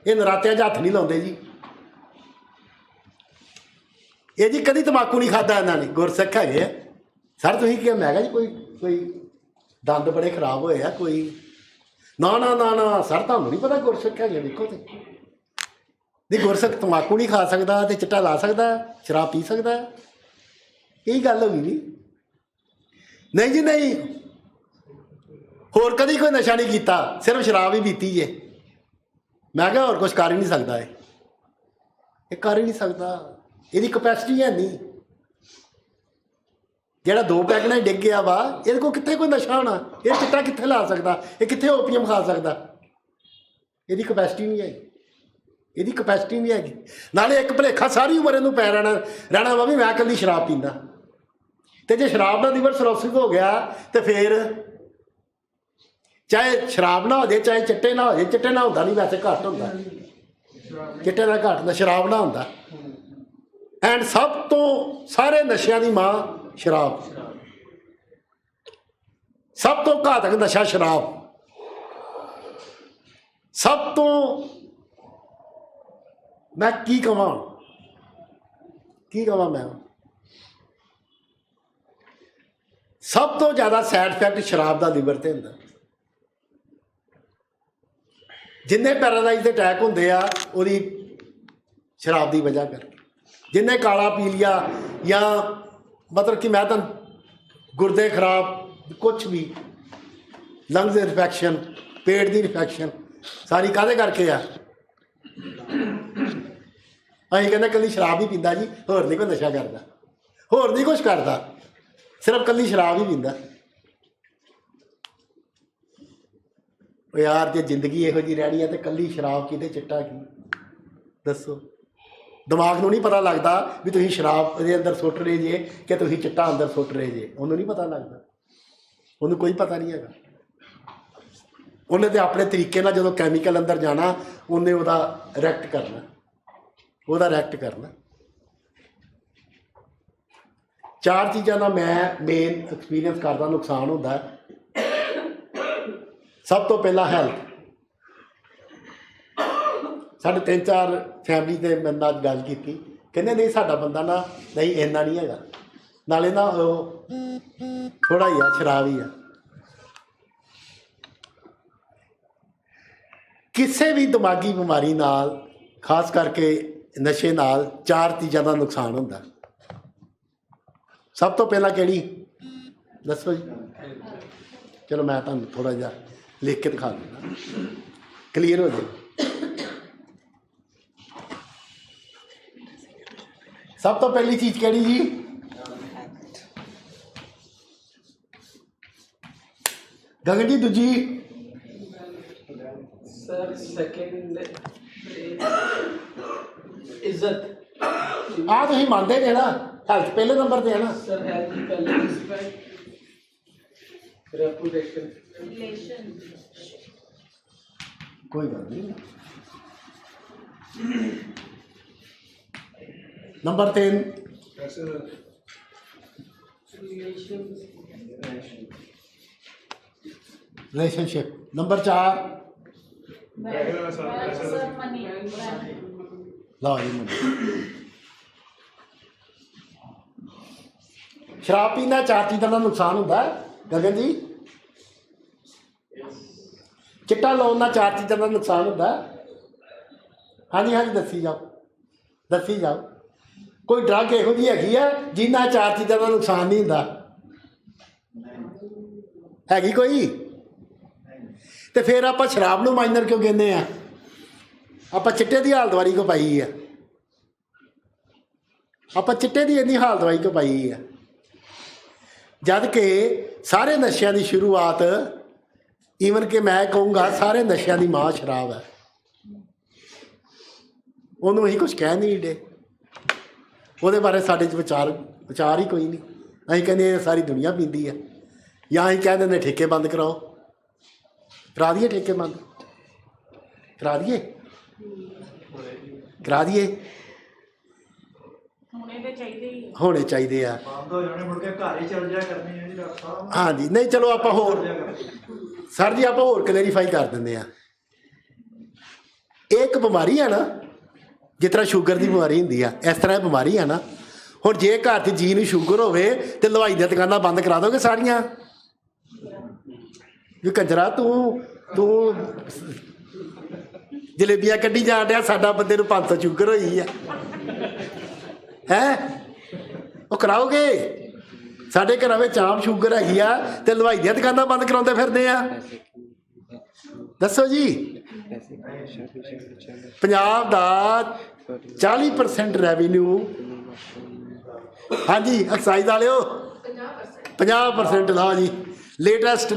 ਇਹ ਨਰਾਤਿਆਂ 'ਚ ਹੱਥ ਨਹੀਂ ਲਾਉਂਦੇ ਜੀ। ਇਹ ਜੀ ਕਦੀ ਤੰਬਾਕੂ ਨਹੀਂ ਖਾਧਾ ਇਹਨਾਂ ਨੇ, ਗੁਰਸਿੱਖ ਹੈਗੇ ਆ। ਸਰ ਤੁਸੀਂ ਕੀ ਮੈਂ ਕਿਹਾ ਜੀ ਕੋਈ ਦੰਦ ਬੜੇ ਖਰਾਬ ਹੋਏ ਆ ਕੋਈ? ਨਾ ਨਾ ਨਾ ਨਾ ਸਰ, ਤੁਹਾਨੂੰ ਨਹੀਂ ਪਤਾ ਗੁਰਸਿੱਖ ਹੈਗੇ? ਵੇਖੋ ਤੇ ਨਹੀਂ, ਗੁਰਸਿੱਖ ਤੰਬਾਕੂ ਨਹੀਂ ਖਾ ਸਕਦਾ ਤੇ ਚਿੱਟਾ ਲਾ ਸਕਦਾ, ਸ਼ਰਾਬ ਪੀ ਸਕਦਾ? ਇਹ ਗੱਲ ਹੋ ਗਈ ਜੀ। ਨਹੀਂ ਜੀ ਨਹੀਂ, ਹੋਰ ਕਦੀ ਕੋਈ ਨਸ਼ਾ ਨਹੀਂ ਕੀਤਾ, ਸਿਰਫ ਸ਼ਰਾਬ ਹੀ ਪੀਤੀ ਜੇ। ਮੈਂ ਕਿਹਾ ਹੋਰ ਕੁਛ ਕਰ ਹੀ ਨਹੀਂ ਸਕਦਾ। ਇਹ ਕਰ ਹੀ ਨਹੀਂ ਸਕਦਾ, ਇਹਦੀ ਕਪੈਸਿਟੀ ਹੈ ਨਹੀਂ। ਜਿਹੜਾ 2 ਪੈਗ ਨਾਲ ਡਿੱਗ ਗਿਆ ਵਾ, ਇਹਦੇ ਕੋਲ ਕਿੱਥੇ ਕੋਈ ਨਸ਼ਾ ਹੋਣਾ? ਇਹ ਚਿੱਟਾ ਕਿੱਥੇ ਲਾ ਸਕਦਾ? ਇਹ ਕਿੱਥੇ ਓਪੀਅਮ ਖਾ ਸਕਦਾ? ਇਹਦੀ ਕਪੈਸਿਟੀ ਨਹੀਂ ਹੈਗੀ। ਨਾਲੇ ਇੱਕ ਭੁਲੇਖਾ ਸਾਰੀ ਉਮਰ ਇਹਨੂੰ ਪੈ ਰਹਿਣਾ ਵਾ ਵੀ ਮੈਂ ਇਕੱਲੀ ਸ਼ਰਾਬ ਪੀਂਦਾ। ਅਤੇ ਜੇ ਸ਼ਰਾਬ ਦਾ ਲਿਵਰ ਸਰੋਸਿਸ ਹੋ ਗਿਆ ਤਾਂ ਫਿਰ ਚਾਹੇ ਸ਼ਰਾਬ ਨਾ ਹੋ ਜਾਏ, ਚਾਹੇ ਚਿੱਟੇ ਨਾ ਹੋ ਜਾਏ। ਚਿੱਟੇ ਨਾਲ ਹੁੰਦਾ ਨਹੀਂ, ਵੈਸੇ ਘੱਟ ਹੁੰਦਾ, ਚਿੱਟੇ ਨਾਲ ਘੱਟ ਹੁੰਦਾ, ਸ਼ਰਾਬ ਨਾ ਹੁੰਦਾ। ਐਂਡ ਸਭ ਤੋਂ ਸਾਰੇ ਨਸ਼ਿਆਂ ਦੀ ਮਾਂ ਸ਼ਰਾਬ। ਸਭ ਤੋਂ ਘਾਤਕ ਨਸ਼ਾ ਸ਼ਰਾਬ। ਸਭ ਤੋਂ ਮੈਂ ਕੀ ਕਵਾਂ ਮੈਂ, ਸਭ ਤੋਂ ਜ਼ਿਆਦਾ ਸਾਈਡ ਇਫੈਕਟ ਸ਼ਰਾਬ ਦਾ ਲਿਵਰ 'ਤੇ ਹੁੰਦਾ। ਜਿੰਨੇ ਪੈਰਾਲਾਈਜ਼ ਦੇ ਅਟੈਕ ਹੁੰਦੇ ਆ ਉਹਦੀ ਸ਼ਰਾਬ ਦੀ ਵਜ੍ਹਾ ਕਰਕੇ। ਜਿੰਨੇ ਕਾਲਾ ਪੀ ਲਿਆ ਜਾਂ ਮਤਲਬ ਕਿ ਮੈਂ ਤਾਂ ਗੁਰਦੇ ਖਰਾਬ, ਕੁਛ ਵੀ, ਲੰਗਸ ਇਨਫੈਕਸ਼ਨ, ਪੇਟ ਦੀ ਇਨਫੈਕਸ਼ਨ, ਸਾਰੀ ਕਾਹਦੇ ਕਰਕੇ ਆ? ਅਸੀਂ ਕਹਿੰਦੇ ਇਕੱਲੀ ਸ਼ਰਾਬ ਹੀ ਪੀਂਦਾ ਜੀ, ਹੋਰ ਨਹੀਂ ਕੋਈ ਨਸ਼ਾ ਕਰਦਾ, ਹੋਰ ਨਹੀਂ ਕੁਛ ਕਰਦਾ, ਸਿਰਫ ਇਕੱਲੀ ਸ਼ਰਾਬ ਹੀ ਪੀਂਦਾ। ਉਹ ਯਾਰ ਜੇ ਜ਼ਿੰਦਗੀ ਇਹੋ ਜਿਹੀ ਰਹਿਣੀ ਹੈ ਤਾਂ ਇਕੱਲੀ ਸ਼ਰਾਬ ਕੀ ਤੇ ਚਿੱਟਾ ਕੀ? ਦੱਸੋ। ਦਿਮਾਗ ਨੂੰ ਨਹੀਂ ਪਤਾ ਲੱਗਦਾ ਵੀ ਤੁਸੀਂ ਸ਼ਰਾਬ ਇਹਦੇ ਅੰਦਰ ਸੁੱਟ ਰਹੇ ਜੇ ਕਿ ਤੁਸੀਂ ਚਿੱਟਾ ਅੰਦਰ ਸੁੱਟ ਰਹੇ ਜੇ। ਉਹਨੂੰ ਨਹੀਂ ਪਤਾ ਲੱਗਦਾ, ਉਹਨੂੰ ਕੋਈ ਪਤਾ ਨਹੀਂ ਹੈਗਾ। ਉਹਨੇ ਤਾਂ ਆਪਣੇ ਤਰੀਕੇ ਨਾਲ ਜਦੋਂ ਕੈਮੀਕਲ ਅੰਦਰ ਜਾਣਾ, ਉਹਨੇ ਉਹਦਾ ਰਿਐਕਟ ਕਰਨਾ। 4 ਚੀਜ਼ਾਂ ਦਾ ਮੈਂ ਮੇਨ ਐਕਸਪੀਰੀਅੰਸ ਕਰਦਾ ਨੁਕਸਾਨ ਹੁੰਦਾ। ਸਭ ਤੋਂ ਪਹਿਲਾਂ ਹੈਲਥ। ਸਾਡੇ 3-4 ਫੈਮਿਲੀ ਦੇ ਮੇਰੇ ਨਾਲ ਗੱਲ ਕੀਤੀ, ਕਹਿੰਦੇ ਨਹੀਂ ਸਾਡਾ ਬੰਦਾ ਨਾ ਨਹੀਂ ਇੰਨਾ ਨਹੀਂ ਹੈਗਾ, ਨਾਲੇ ਨਾ ਉਹ ਥੋੜ੍ਹਾ ਹੀ ਆ ਸ਼ਰਾਬ ਹੀ ਆ। ਕਿਸੇ ਵੀ ਦਿਮਾਗੀ ਬਿਮਾਰੀ ਨਾਲ, ਖਾਸ ਕਰਕੇ ਨਸ਼ੇ ਨਾਲ, 4 ਚੀਜ਼ਾਂ ਦਾ ਨੁਕਸਾਨ ਹੁੰਦਾ। ਸਭ ਤੋਂ ਪਹਿਲਾਂ ਕਿਹੜੀ ਦੱਸੋ ਜੀ? ਚਲੋ ਮੈਂ ਤੁਹਾਨੂੰ ਥੋੜ੍ਹਾ ਜਿਹਾ ਲਿਖ ਕੇ ਦਿਖਾ ਦਿੰਦਾ, ਕਲੀਅਰ ਹੋ ਜਾਏ। ਸਭ ਤੋਂ ਪਹਿਲੀ ਚੀਜ਼ ਕਿਹੜੀ ਜੀ? ਗਗਨ ਜੀ ਦੂਜੀ? सर सेकंड इज्जत। ਆ ਤੁਸੀਂ ਮੰਨਦੇ ਜੇ ਨਾ, ਹੈਲਥ ਪਹਿਲੇ ਨੰਬਰ ਤੇ ਹੈ ਨਾ? सर हेल्थ की पहले रिस्पेक्ट, रेपुटेशन, रिलेशन। ਕੋਈ ਗੱਲ ਨਹੀਂ। Number 3 relationship. Number 4 money. ਲਓ ਜੀ ਮੁੰਡੇ। ਸ਼ਰਾਬ ਪੀਣ ਨਾਲ 4 ਚੀਜ਼ਾਂ ਦਾ ਨੁਕਸਾਨ ਹੁੰਦਾ ਗਗਨ ਜੀ। ਚਿੱਟਾ ਲਾਉਣ ਨਾਲ 4 ਚੀਜ਼ਾਂ ਦਾ ਨੁਕਸਾਨ ਹੁੰਦਾ। ਹਾਂਜੀ ਦੱਸੀ ਜਾਓ। ਕੋਈ ਡਰੱਗ ਇਹੋ ਜਿਹੀ ਹੈਗੀ ਆ ਜਿੰਨਾ 4 ਚੀਜ਼ਾਂ ਦਾ ਨੁਕਸਾਨ ਨਹੀਂ ਹੁੰਦਾ? ਹੈਗੀ ਕੋਈ? ਤੇ ਫਿਰ ਆਪਾਂ ਸ਼ਰਾਬ ਨੂੰ ਮਾਈਨਰ ਕਿਉਂ ਕਹਿੰਦੇ ਆ? ਆਪਾਂ ਚਿੱਟੇ ਦੀ ਹਾਲਤਵਾਰੀ ਕੋ ਪਾਈ ਆ, ਆਪਾਂ ਚਿੱਟੇ ਦੀ ਇੰਨੀ ਹਾਲਤਵਾਰੀ ਕੋ ਪਾਈ ਆ, ਜਦ ਕਿ ਸਾਰੇ ਨਸ਼ਿਆਂ ਦੀ ਸ਼ੁਰੂਆਤ, ਈਵਨ ਕਿ ਮੈਂ ਕਹੂੰਗਾ ਸਾਰੇ ਨਸ਼ਿਆਂ ਦੀ ਮਾਂ ਸ਼ਰਾਬ ਹੈ। ਉਹਨੂੰ ਅਸੀਂ ਕੁਝ ਕਹਿ ਨਹੀਂ ਡੇ, ਉਹਦੇ ਬਾਰੇ ਸਾਡੇ 'ਚ ਵਿਚਾਰ ਹੀ ਕੋਈ ਨਹੀਂ। ਅਸੀਂ ਕਹਿੰਦੇ ਇਹ ਸਾਰੀ ਦੁਨੀਆ ਪੀਂਦੀ ਆ, ਜਾਂ ਅਸੀਂ ਕਹਿ ਦਿੰਦੇ ਠੇਕੇ ਬੰਦ ਕਰਾਓ, ਕਰਾ ਦਈਏ ਠੇਕੇ ਬੰਦ, ਕਰਾ ਦਈਏ ਹੋਣੇ ਤੇ ਚਾਹੀਦੇ ਹੀ ਆ। ਹੋਣੇ ਚਾਹੀਦੇ ਆ। ਬੰਦ ਹੋ ਜਾਣੇ, ਮੁੜ ਕੇ ਘਰ ਹੀ ਚੱਲ ਜਾ ਕਰਨੀ ਹੈ ਜੀ ਡਾਕਟਰ ਸਾਹਿਬ। ਹਾਂਜੀ, ਨਹੀਂ ਚਲੋ ਆਪਾਂ ਹੋਰ ਸਰ ਜੀ ਆਪਾਂ ਹੋਰ ਕਲੈਰੀਫਾਈ ਕਰ ਦਿੰਦੇ ਆ। ਇਹ ਇੱਕ ਬਿਮਾਰੀ ਆ ਨਾ, ਜਿਸ ਤਰ੍ਹਾਂ ਸ਼ੂਗਰ ਦੀ ਬਿਮਾਰੀ ਹੁੰਦੀ ਆ, ਇਸ ਤਰ੍ਹਾਂ ਇਹ ਬਿਮਾਰੀ ਆ ਨਾ। ਹੁਣ ਜੇ ਘਰ 'ਚ ਜੀ ਨੂੰ ਸ਼ੂਗਰ ਹੋਵੇ ਤੇ ਹਲਵਾਈ ਦੀਆਂ ਦੁਕਾਨਾਂ ਬੰਦ ਕਰਾ ਦੋਗੇ ਸਾਰੀਆਂ? ਵੀ ਕੰਜਰਾ ਤੂੰ ਜਲੇਬੀਆਂ ਕੱਢੀ ਜਾਣ ਡਿਆ, ਸਾਡਾ ਬੰਦੇ ਨੂੰ 500 ਸ਼ੂਗਰ ਹੋਈ ਆ ਹੈ, ਉਹ ਕਰਾਓਗੇ? ਸਾਡੇ ਘਰਾਂ ਵਿੱਚ ਆਮ ਸ਼ੂਗਰ ਹੈਗੀ ਆ ਤੇ ਹਲਵਾਈ ਦੀਆਂ ਦੁਕਾਨਾਂ ਬੰਦ ਕਰਾਉਂਦੇ ਫਿਰਦੇ ਆ। ਦੱਸੋ ਜੀ, ਪੰਜਾਬ ਦਾ 40% ਰੈਵਨਿਊ, ਹਾਂਜੀ ਐਕਸਾਈਜ਼ ਵਾਲਿਓ 50% ਲਾ ਜੀ। ਲੇਟੈਸਟ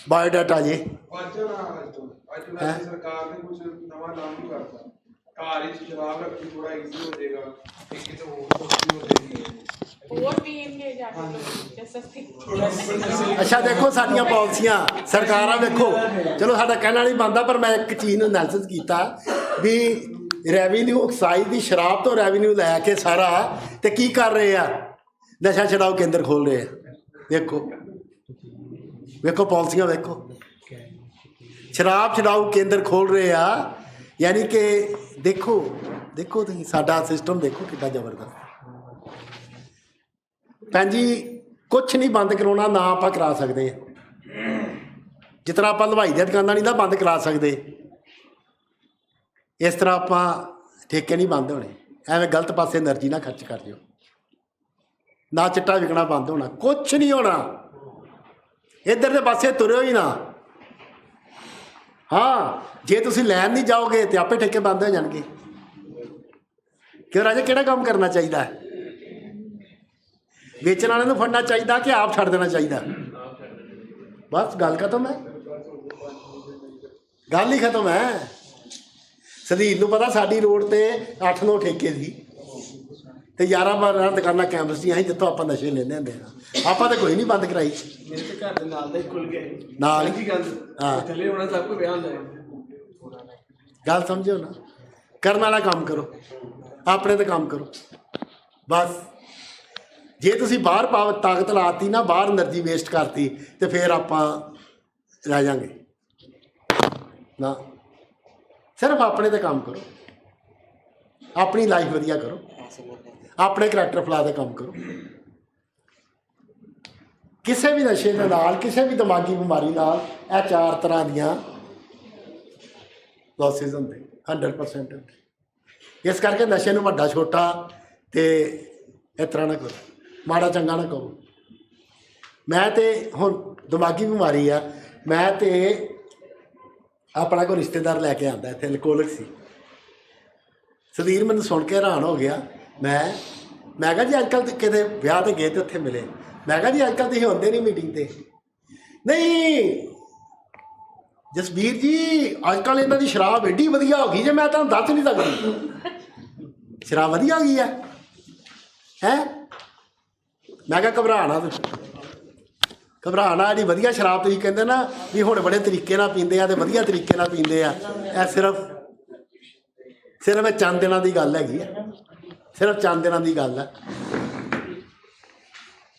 ਬਾਇਓਡਾਟਾ ਜੀ। ਅੱਜ ਸਰਕਾਰ ਨੇ ਕੁਝ ਨਵਾਂ ਨਾਮ ਨਹੀਂ ਕਰਤਾ, ਘਰ ਵਿੱਚ ਸ਼ਰਾਬ ਰੱਖੀ ਥੋੜਾ ਈਜ਼ੀ ਹੋ ਜਾਏਗਾ, ਕਿਤੇ ਹੋਰ ਸਸਤੀ ਹੋ ਜਾਏਗੀ। ਹੋਰ ਪੀਣਗੇ ਜਾ ਕੇ ਸਸਤੀ। ਅੱਛਾ ਦੇਖੋ ਸਾਡੀਆਂ ਪਾਲਿਸੀਆਂ ਸਰਕਾਰਾਂ ਵੇਖੋ, ਚਲੋ ਸਾਡਾ ਕਹਿਣਾ ਨਹੀਂ ਬਣਦਾ, ਪਰ ਮੈਂ ਇੱਕ ਚੀਜ਼ ਨੂੰ ਐਨਾਲਿਸਿਸ ਕੀਤਾ ਵੀ ਰੈਵਨਿਊ ਐਕਸਾਈਜ਼ ਦੀ ਸ਼ਰਾਬ ਤੋਂ ਰੈਵਨਿਊ ਲੈ ਕੇ ਸਾਰਾ, ਤੇ ਕੀ ਕਰ ਰਹੇ ਆ? ਨਸ਼ਾ ਛਡਾਓ ਕੇਂਦਰ ਖੋਲ ਰਹੇ ਆ। ਵੇਖੋ ਪਾਲਿਸੀਆਂ ਵੇਖੋ, ਸ਼ਰਾਬ ਛਡਾਊ ਕੇਂਦਰ ਖੋਲ ਰਹੇ ਆ। ਯਾਨੀ ਕਿ ਦੇਖੋ ਤੁਸੀਂ ਸਾਡਾ ਸਿਸਟਮ ਦੇਖੋ ਕਿੱਡਾ ਜ਼ਬਰਦਸਤ। ਭੈਣ ਜੀ ਕੁਛ ਨਹੀਂ ਬੰਦ ਕਰਾਉਣਾ, ਨਾ ਆਪਾਂ ਕਰਾ ਸਕਦੇ ਹਾਂ। ਜਿਸ ਤਰ੍ਹਾਂ ਆਪਾਂ ਹਲਵਾਈ ਦੀਆਂ ਦੁਕਾਨਾਂ ਨਹੀਂ ਨਾ ਬੰਦ ਕਰਾ ਸਕਦੇ, ਇਸ ਤਰ੍ਹਾਂ ਆਪਾਂ ਠੇਕੇ ਨਹੀਂ ਬੰਦ ਹੋਣੇ। ਐਵੇਂ ਗਲਤ ਪਾਸੇ ਐਨਰਜੀ ਨਾ ਖਰਚ ਕਰ ਦਿਓ। ਨਾ ਚਿੱਟਾ ਵਿਕਣਾ ਬੰਦ ਹੋਣਾ, ਕੁਛ ਨਹੀਂ ਹੋਣਾ। ਇੱਧਰ ਦੇ ਪਾਸੇ ਤੁਰਿਓ ਹੀ ਨਾ। ਹਾਂ, ਜੇ ਤੁਸੀਂ ਲੈਣ ਨਹੀਂ ਜਾਓਗੇ ਤੇ ਆਪੇ ਠੇਕੇ ਬੰਦ ਹੋ ਜਾਣਗੇ। ਕਿਉਂ ਰਾਜੇ, ਕਿਹੜਾ ਕੰਮ ਕਰਨਾ ਚਾਹੀਦਾ? ਵੇਚਣ ਵਾਲਿਆਂ ਨੂੰ ਫੜਨਾ ਚਾਹੀਦਾ ਕਿ ਆਪ ਛੱਡ ਦੇਣਾ ਚਾਹੀਦਾ? ਬਸ ਗੱਲ ਖਤਮ ਹੈ, ਗੱਲ ਹੀ ਖਤਮ ਹੈ। ਸਦੀਰ ਨੂੰ ਪਤਾ ਸਾਡੀ ਰੋਡ ਤੇ 8-9 ਠੇਕੇ ਸੀ ਤੇ 11-12 ਦੁਕਾਨਾਂ ਕੈਂਪਸ ਦੀਆਂ ਸੀ ਜਿੱਥੋਂ ਆਪਾਂ ਨਸ਼ੇ ਲੈਂਦੇ ਹੁੰਦੇ ਹਾਂ। ਆਪਾਂ ਤਾਂ ਕੋਈ ਨਹੀਂ ਬੰਦ ਕਰਾਈ। ਮੇਰੇ ਤੇ ਘਰ ਦੇ ਨਾਲ ਦਾ ਹੀ ਖੁੱਲ ਗਿਆ ਨਾਲ ਕੀ ਗੱਲ। ਹਾਂ, ਥੱਲੇ ਹੋਣਾ ਸਭ ਕੁਝ ਵਿਆਹ ਹੁੰਦਾ ਹੈ। ਗੱਲ ਸਮਝੋ ਨਾ। ਕਰਨ ਵਾਲਾ ਕੰਮ ਕਰੋ, ਆਪਣੇ ਤੇ ਕੰਮ ਕਰੋ ਬਸ। ਜੇ ਤੁਸੀਂ ਬਾਹਰ ਤਾਕਤ ਲਾਤੀ ਨਾ, ਬਾਹਰ એનર્ਜੀ ਵੇਸਟ ਕਰਤੀ, ਤੇ ਫਿਰ ਆਪਾਂ ਰਹਿ ਜਾਵਾਂਗੇ ਨਾ। ਸਿਰਫ ਆਪਣੇ ਤੇ ਕੰਮ ਕਰੋ, ਆਪਣੀ ਲਾਈਫ ਵਧੀਆ ਕਰੋ, ਆਪਣੇ ਕਰੈਕਟਰ ਫਲਾ ਤੇ ਕੰਮ ਕਰੋ। ਕਿਸੇ ਵੀ ਨਸ਼ੇ ਦੇ ਨਾਲ, ਕਿਸੇ ਵੀ ਦਿਮਾਗੀ ਬਿਮਾਰੀ ਨਾਲ ਇਹ 4 ਤਰ੍ਹਾਂ ਦੀਆਂ ਲੌਸਿਸ ਹੁੰਦੇ, 100% ਹੁੰਦੇ। ਇਸ ਕਰਕੇ ਨਸ਼ੇ ਨੂੰ ਵੱਡਾ ਛੋਟਾ ਤੇ ਇਸ ਤਰ੍ਹਾਂ ਨਾ ਕਰੋ, ਮਾੜਾ ਚੰਗਾ ਨਾ ਕਹੋ। ਮੈਂ ਤੇ ਹੁਣ ਦਿਮਾਗੀ ਬਿਮਾਰੀ ਆ, ਮੈਂ ਤੇ ਆਪਣਾ ਕੋਈ ਰਿਸ਼ਤੇਦਾਰ ਲੈ ਕੇ ਆਉਂਦਾ ਇੱਥੇ, ਅਲਕੋਹਲਿਕ ਸੀ। ਸਦੀਰ ਮੈਨੂੰ ਸੁਣ ਕੇ ਹੈਰਾਨ ਹੋ ਗਿਆ। ਮੈਂ ਕਿਹਾ ਜੀ ਅੱਜ ਕੱਲ੍ਹ ਕਿਤੇ ਵਿਆਹ 'ਤੇ ਗਏ ਤੇ ਉੱਥੇ ਮਿਲੇ। ਮੈਂ ਕਿਹਾ ਜੀ ਅੱਜ ਕੱਲ੍ਹ ਤੁਸੀਂ ਆਉਂਦੇ ਨਹੀਂ ਮੀਟਿੰਗ 'ਤੇ? ਨਹੀਂ ਜਸਬੀਰ ਜੀ, ਅੱਜ ਕੱਲ੍ਹ ਇਹਨਾਂ ਦੀ ਸ਼ਰਾਬ ਐਡੀ ਵਧੀਆ ਹੋ ਗਈ ਜੇ ਮੈਂ ਤੁਹਾਨੂੰ ਦੱਸ ਨਹੀਂ ਸਕਦੀ। ਸ਼ਰਾਬ ਵਧੀਆ ਹੋ ਗਈ ਹੈ ਮੈਂ ਕਿਹਾ ਘਬਰਾਣਾ, ਘਬਰਾਣਾ। ਜਿਹੜੀ ਵਧੀਆ ਸ਼ਰਾਬ ਤੁਸੀਂ ਕਹਿੰਦੇ ਨਾ ਵੀ ਹੁਣ ਬੜੇ ਤਰੀਕੇ ਨਾਲ ਪੀਂਦੇ ਆ ਤੇ ਵਧੀਆ ਤਰੀਕੇ ਨਾਲ ਪੀਂਦੇ ਆ, ਇਹ ਸਿਰਫ ਚੰਦ ਦਿਨਾਂ ਦੀ ਗੱਲ ਹੈਗੀ ਆ, ਸਿਰਫ ਚੰਦ ਦਿਨਾਂ ਦੀ ਗੱਲ ਹੈ।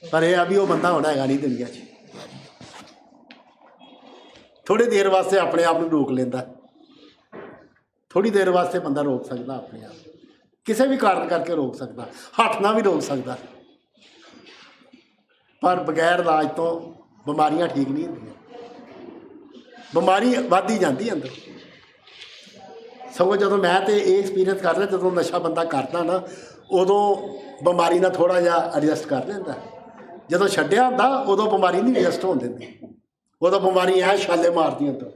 ਪਰ ਇਹ ਆ ਵੀ ਉਹ ਬੰਦਾ ਹੋਣਾ ਹੈਗਾ ਨਹੀਂ ਦੁਨੀਆ 'ਚ। ਥੋੜ੍ਹੀ ਦੇਰ ਵਾਸਤੇ ਆਪਣੇ ਆਪ ਨੂੰ ਰੋਕ ਲੈਂਦਾ, ਥੋੜ੍ਹੀ ਦੇਰ ਵਾਸਤੇ ਬੰਦਾ ਰੋਕ ਸਕਦਾ ਆਪਣੇ ਆਪ, ਕਿਸੇ ਵੀ ਕਾਰਨ ਕਰਕੇ ਰੋਕ ਸਕਦਾ, ਹੱਥ ਨਾਲ ਵੀ ਰੋਕ ਸਕਦਾ। ਪਰ ਬਗੈਰ ਇਲਾਜ ਤੋਂ ਬਿਮਾਰੀਆਂ ਠੀਕ ਨਹੀਂ ਹੁੰਦੀਆਂ, ਬਿਮਾਰੀ ਵੱਧਦੀ ਜਾਂਦੀ ਅੰਦਰ। ਸਗੋਂ ਜਦੋਂ ਮੈਂ ਤੇ ਇਹ ਐਕਸਪੀਰੀਅੰਸ ਕਰ ਲਿਆ, ਜਦੋਂ ਨਸ਼ਾ ਬੰਦਾ ਕਰਦਾ ਨਾ ਉਦੋਂ ਬਿਮਾਰੀ ਨਾਲ ਥੋੜ੍ਹਾ ਜਿਹਾ ਐਡਜਸਟ ਕਰ ਲੈਂਦਾ। ਜਦੋਂ ਛੱਡਿਆ ਹੁੰਦਾ ਉਦੋਂ ਬਿਮਾਰੀ ਨਹੀਂ ਐਡਜਸਟ ਹੋਣ ਦਿੰਦੀ, ਉਦੋਂ ਬਿਮਾਰੀ ਐ ਛਾਲੇ ਮਾਰਦੀ ਅੰਦਰ।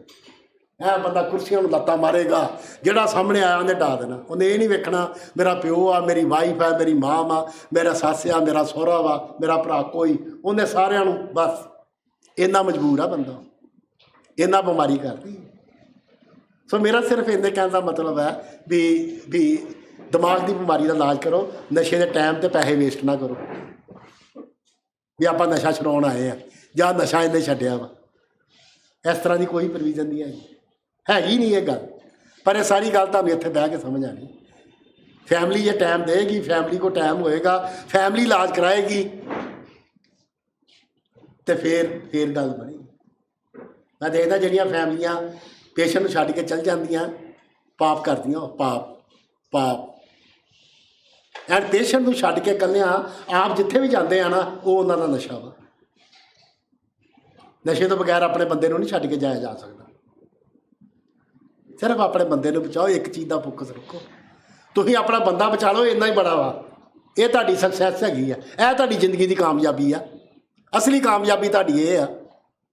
ਐ ਬੰਦਾ ਕੁਰਸੀਆਂ ਨੂੰ ਲੱਤਾਂ ਮਾਰੇਗਾ, ਜਿਹੜਾ ਸਾਹਮਣੇ ਆਇਆ ਉਹਨੇ ਢਾ ਦੇਣਾ। ਉਹਨੇ ਇਹ ਨਹੀਂ ਵੇਖਣਾ ਮੇਰਾ ਪਿਓ ਆ, ਮੇਰੀ ਵਾਈਫ ਹੈ, ਮੇਰੀ ਮਾਂ ਵਾ, ਮੇਰਾ ਸੱਸ ਆ, ਮੇਰਾ ਸਹੁਰਾ ਵਾ, ਮੇਰਾ ਭਰਾ ਕੋਈ। ਉਹਨੇ ਸਾਰਿਆਂ ਨੂੰ ਬਸ ਇੰਨਾ ਮਜਬੂਰ ਆ ਬੰਦਾ, ਇੰਨਾ ਬਿਮਾਰੀ ਕਰਦੀ। ਸੋ ਮੇਰਾ ਸਿਰਫ ਇੰਨੇ ਕਹਿਣ ਦਾ ਮਤਲਬ ਹੈ ਵੀ ਦਿਮਾਗ ਦੀ ਬਿਮਾਰੀ ਦਾ ਇਲਾਜ ਕਰੋ, ਨਸ਼ੇ ਦੇ ਟਾਈਮ 'ਤੇ ਪੈਸੇ ਵੇਸਟ ਨਾ ਕਰੋ ਵੀ ਆਪਾਂ ਨਸ਼ਾ ਛੁਡਾਉਣ ਆਏ ਆ ਜਾਂ ਨਸ਼ਾ ਇਹਨੇ ਛੱਡਿਆ ਵਾ। ਇਸ ਤਰ੍ਹਾਂ ਦੀ ਕੋਈ ਪ੍ਰੋਵੀਜ਼ਨ ਨਹੀਂ ਹੈਗੀ ਨਹੀਂ ਇਹ ਗੱਲ। ਪਰ ਇਹ ਸਾਰੀ ਗੱਲ ਤੁਹਾਨੂੰ ਇੱਥੇ ਬਹਿ ਕੇ ਸਮਝ ਆਣੀ। ਫੈਮਿਲੀ ਜੇ ਟਾਈਮ ਦੇਗੀ, ਫੈਮਿਲੀ ਕੋ ਟਾਈਮ ਹੋਏਗਾ, ਫੈਮਿਲੀ ਇਲਾਜ ਕਰਾਏਗੀ ਤੇ ਫਿਰ ਗੱਲ ਬਣੇਗੀ। ਮੈਂ ਦੇਖਦਾ ਜਿਹੜੀਆਂ ਫੈਮਲੀਆਂ ਪੇਸ਼ੈਂਟ ਨੂੰ ਛੱਡ ਕੇ ਚੱਲ ਜਾਂਦੀਆਂ ਪਾਪ ਕਰਦੀਆਂ, ਉਹ ਪਾਪ ਐਂਡ ਪੇਸ਼ੈਂਟ ਨੂੰ ਛੱਡ ਕੇ ਇਕੱਲਿਆਂ ਆਪ ਜਿੱਥੇ ਵੀ ਜਾਂਦੇ ਆ ਨਾ, ਉਹ ਉਹਨਾਂ ਦਾ ਨਸ਼ਾ ਵਾ। ਨਸ਼ੇ ਤੋਂ ਬਗੈਰ ਆਪਣੇ ਬੰਦੇ ਨੂੰ ਨਹੀਂ ਛੱਡ ਕੇ ਜਾਇਆ ਜਾ ਸਕਦਾ। ਸਿਰਫ ਆਪਣੇ ਬੰਦੇ ਨੂੰ ਬਚਾਓ, ਇੱਕ ਚੀਜ਼ ਦਾ ਫੋਕਸ ਰੱਖੋ। ਤੁਸੀਂ ਆਪਣਾ ਬੰਦਾ ਬਚਾ ਲਓ, ਇੰਨਾ ਹੀ ਬੜਾ ਵਾ। ਇਹ ਤੁਹਾਡੀ ਸਕਸੈਸ ਹੈਗੀ ਆ, ਇਹ ਤੁਹਾਡੀ ਜ਼ਿੰਦਗੀ ਦੀ ਕਾਮਯਾਬੀ ਆ। ਅਸਲੀ ਕਾਮਯਾਬੀ ਤੁਹਾਡੀ ਇਹ ਆ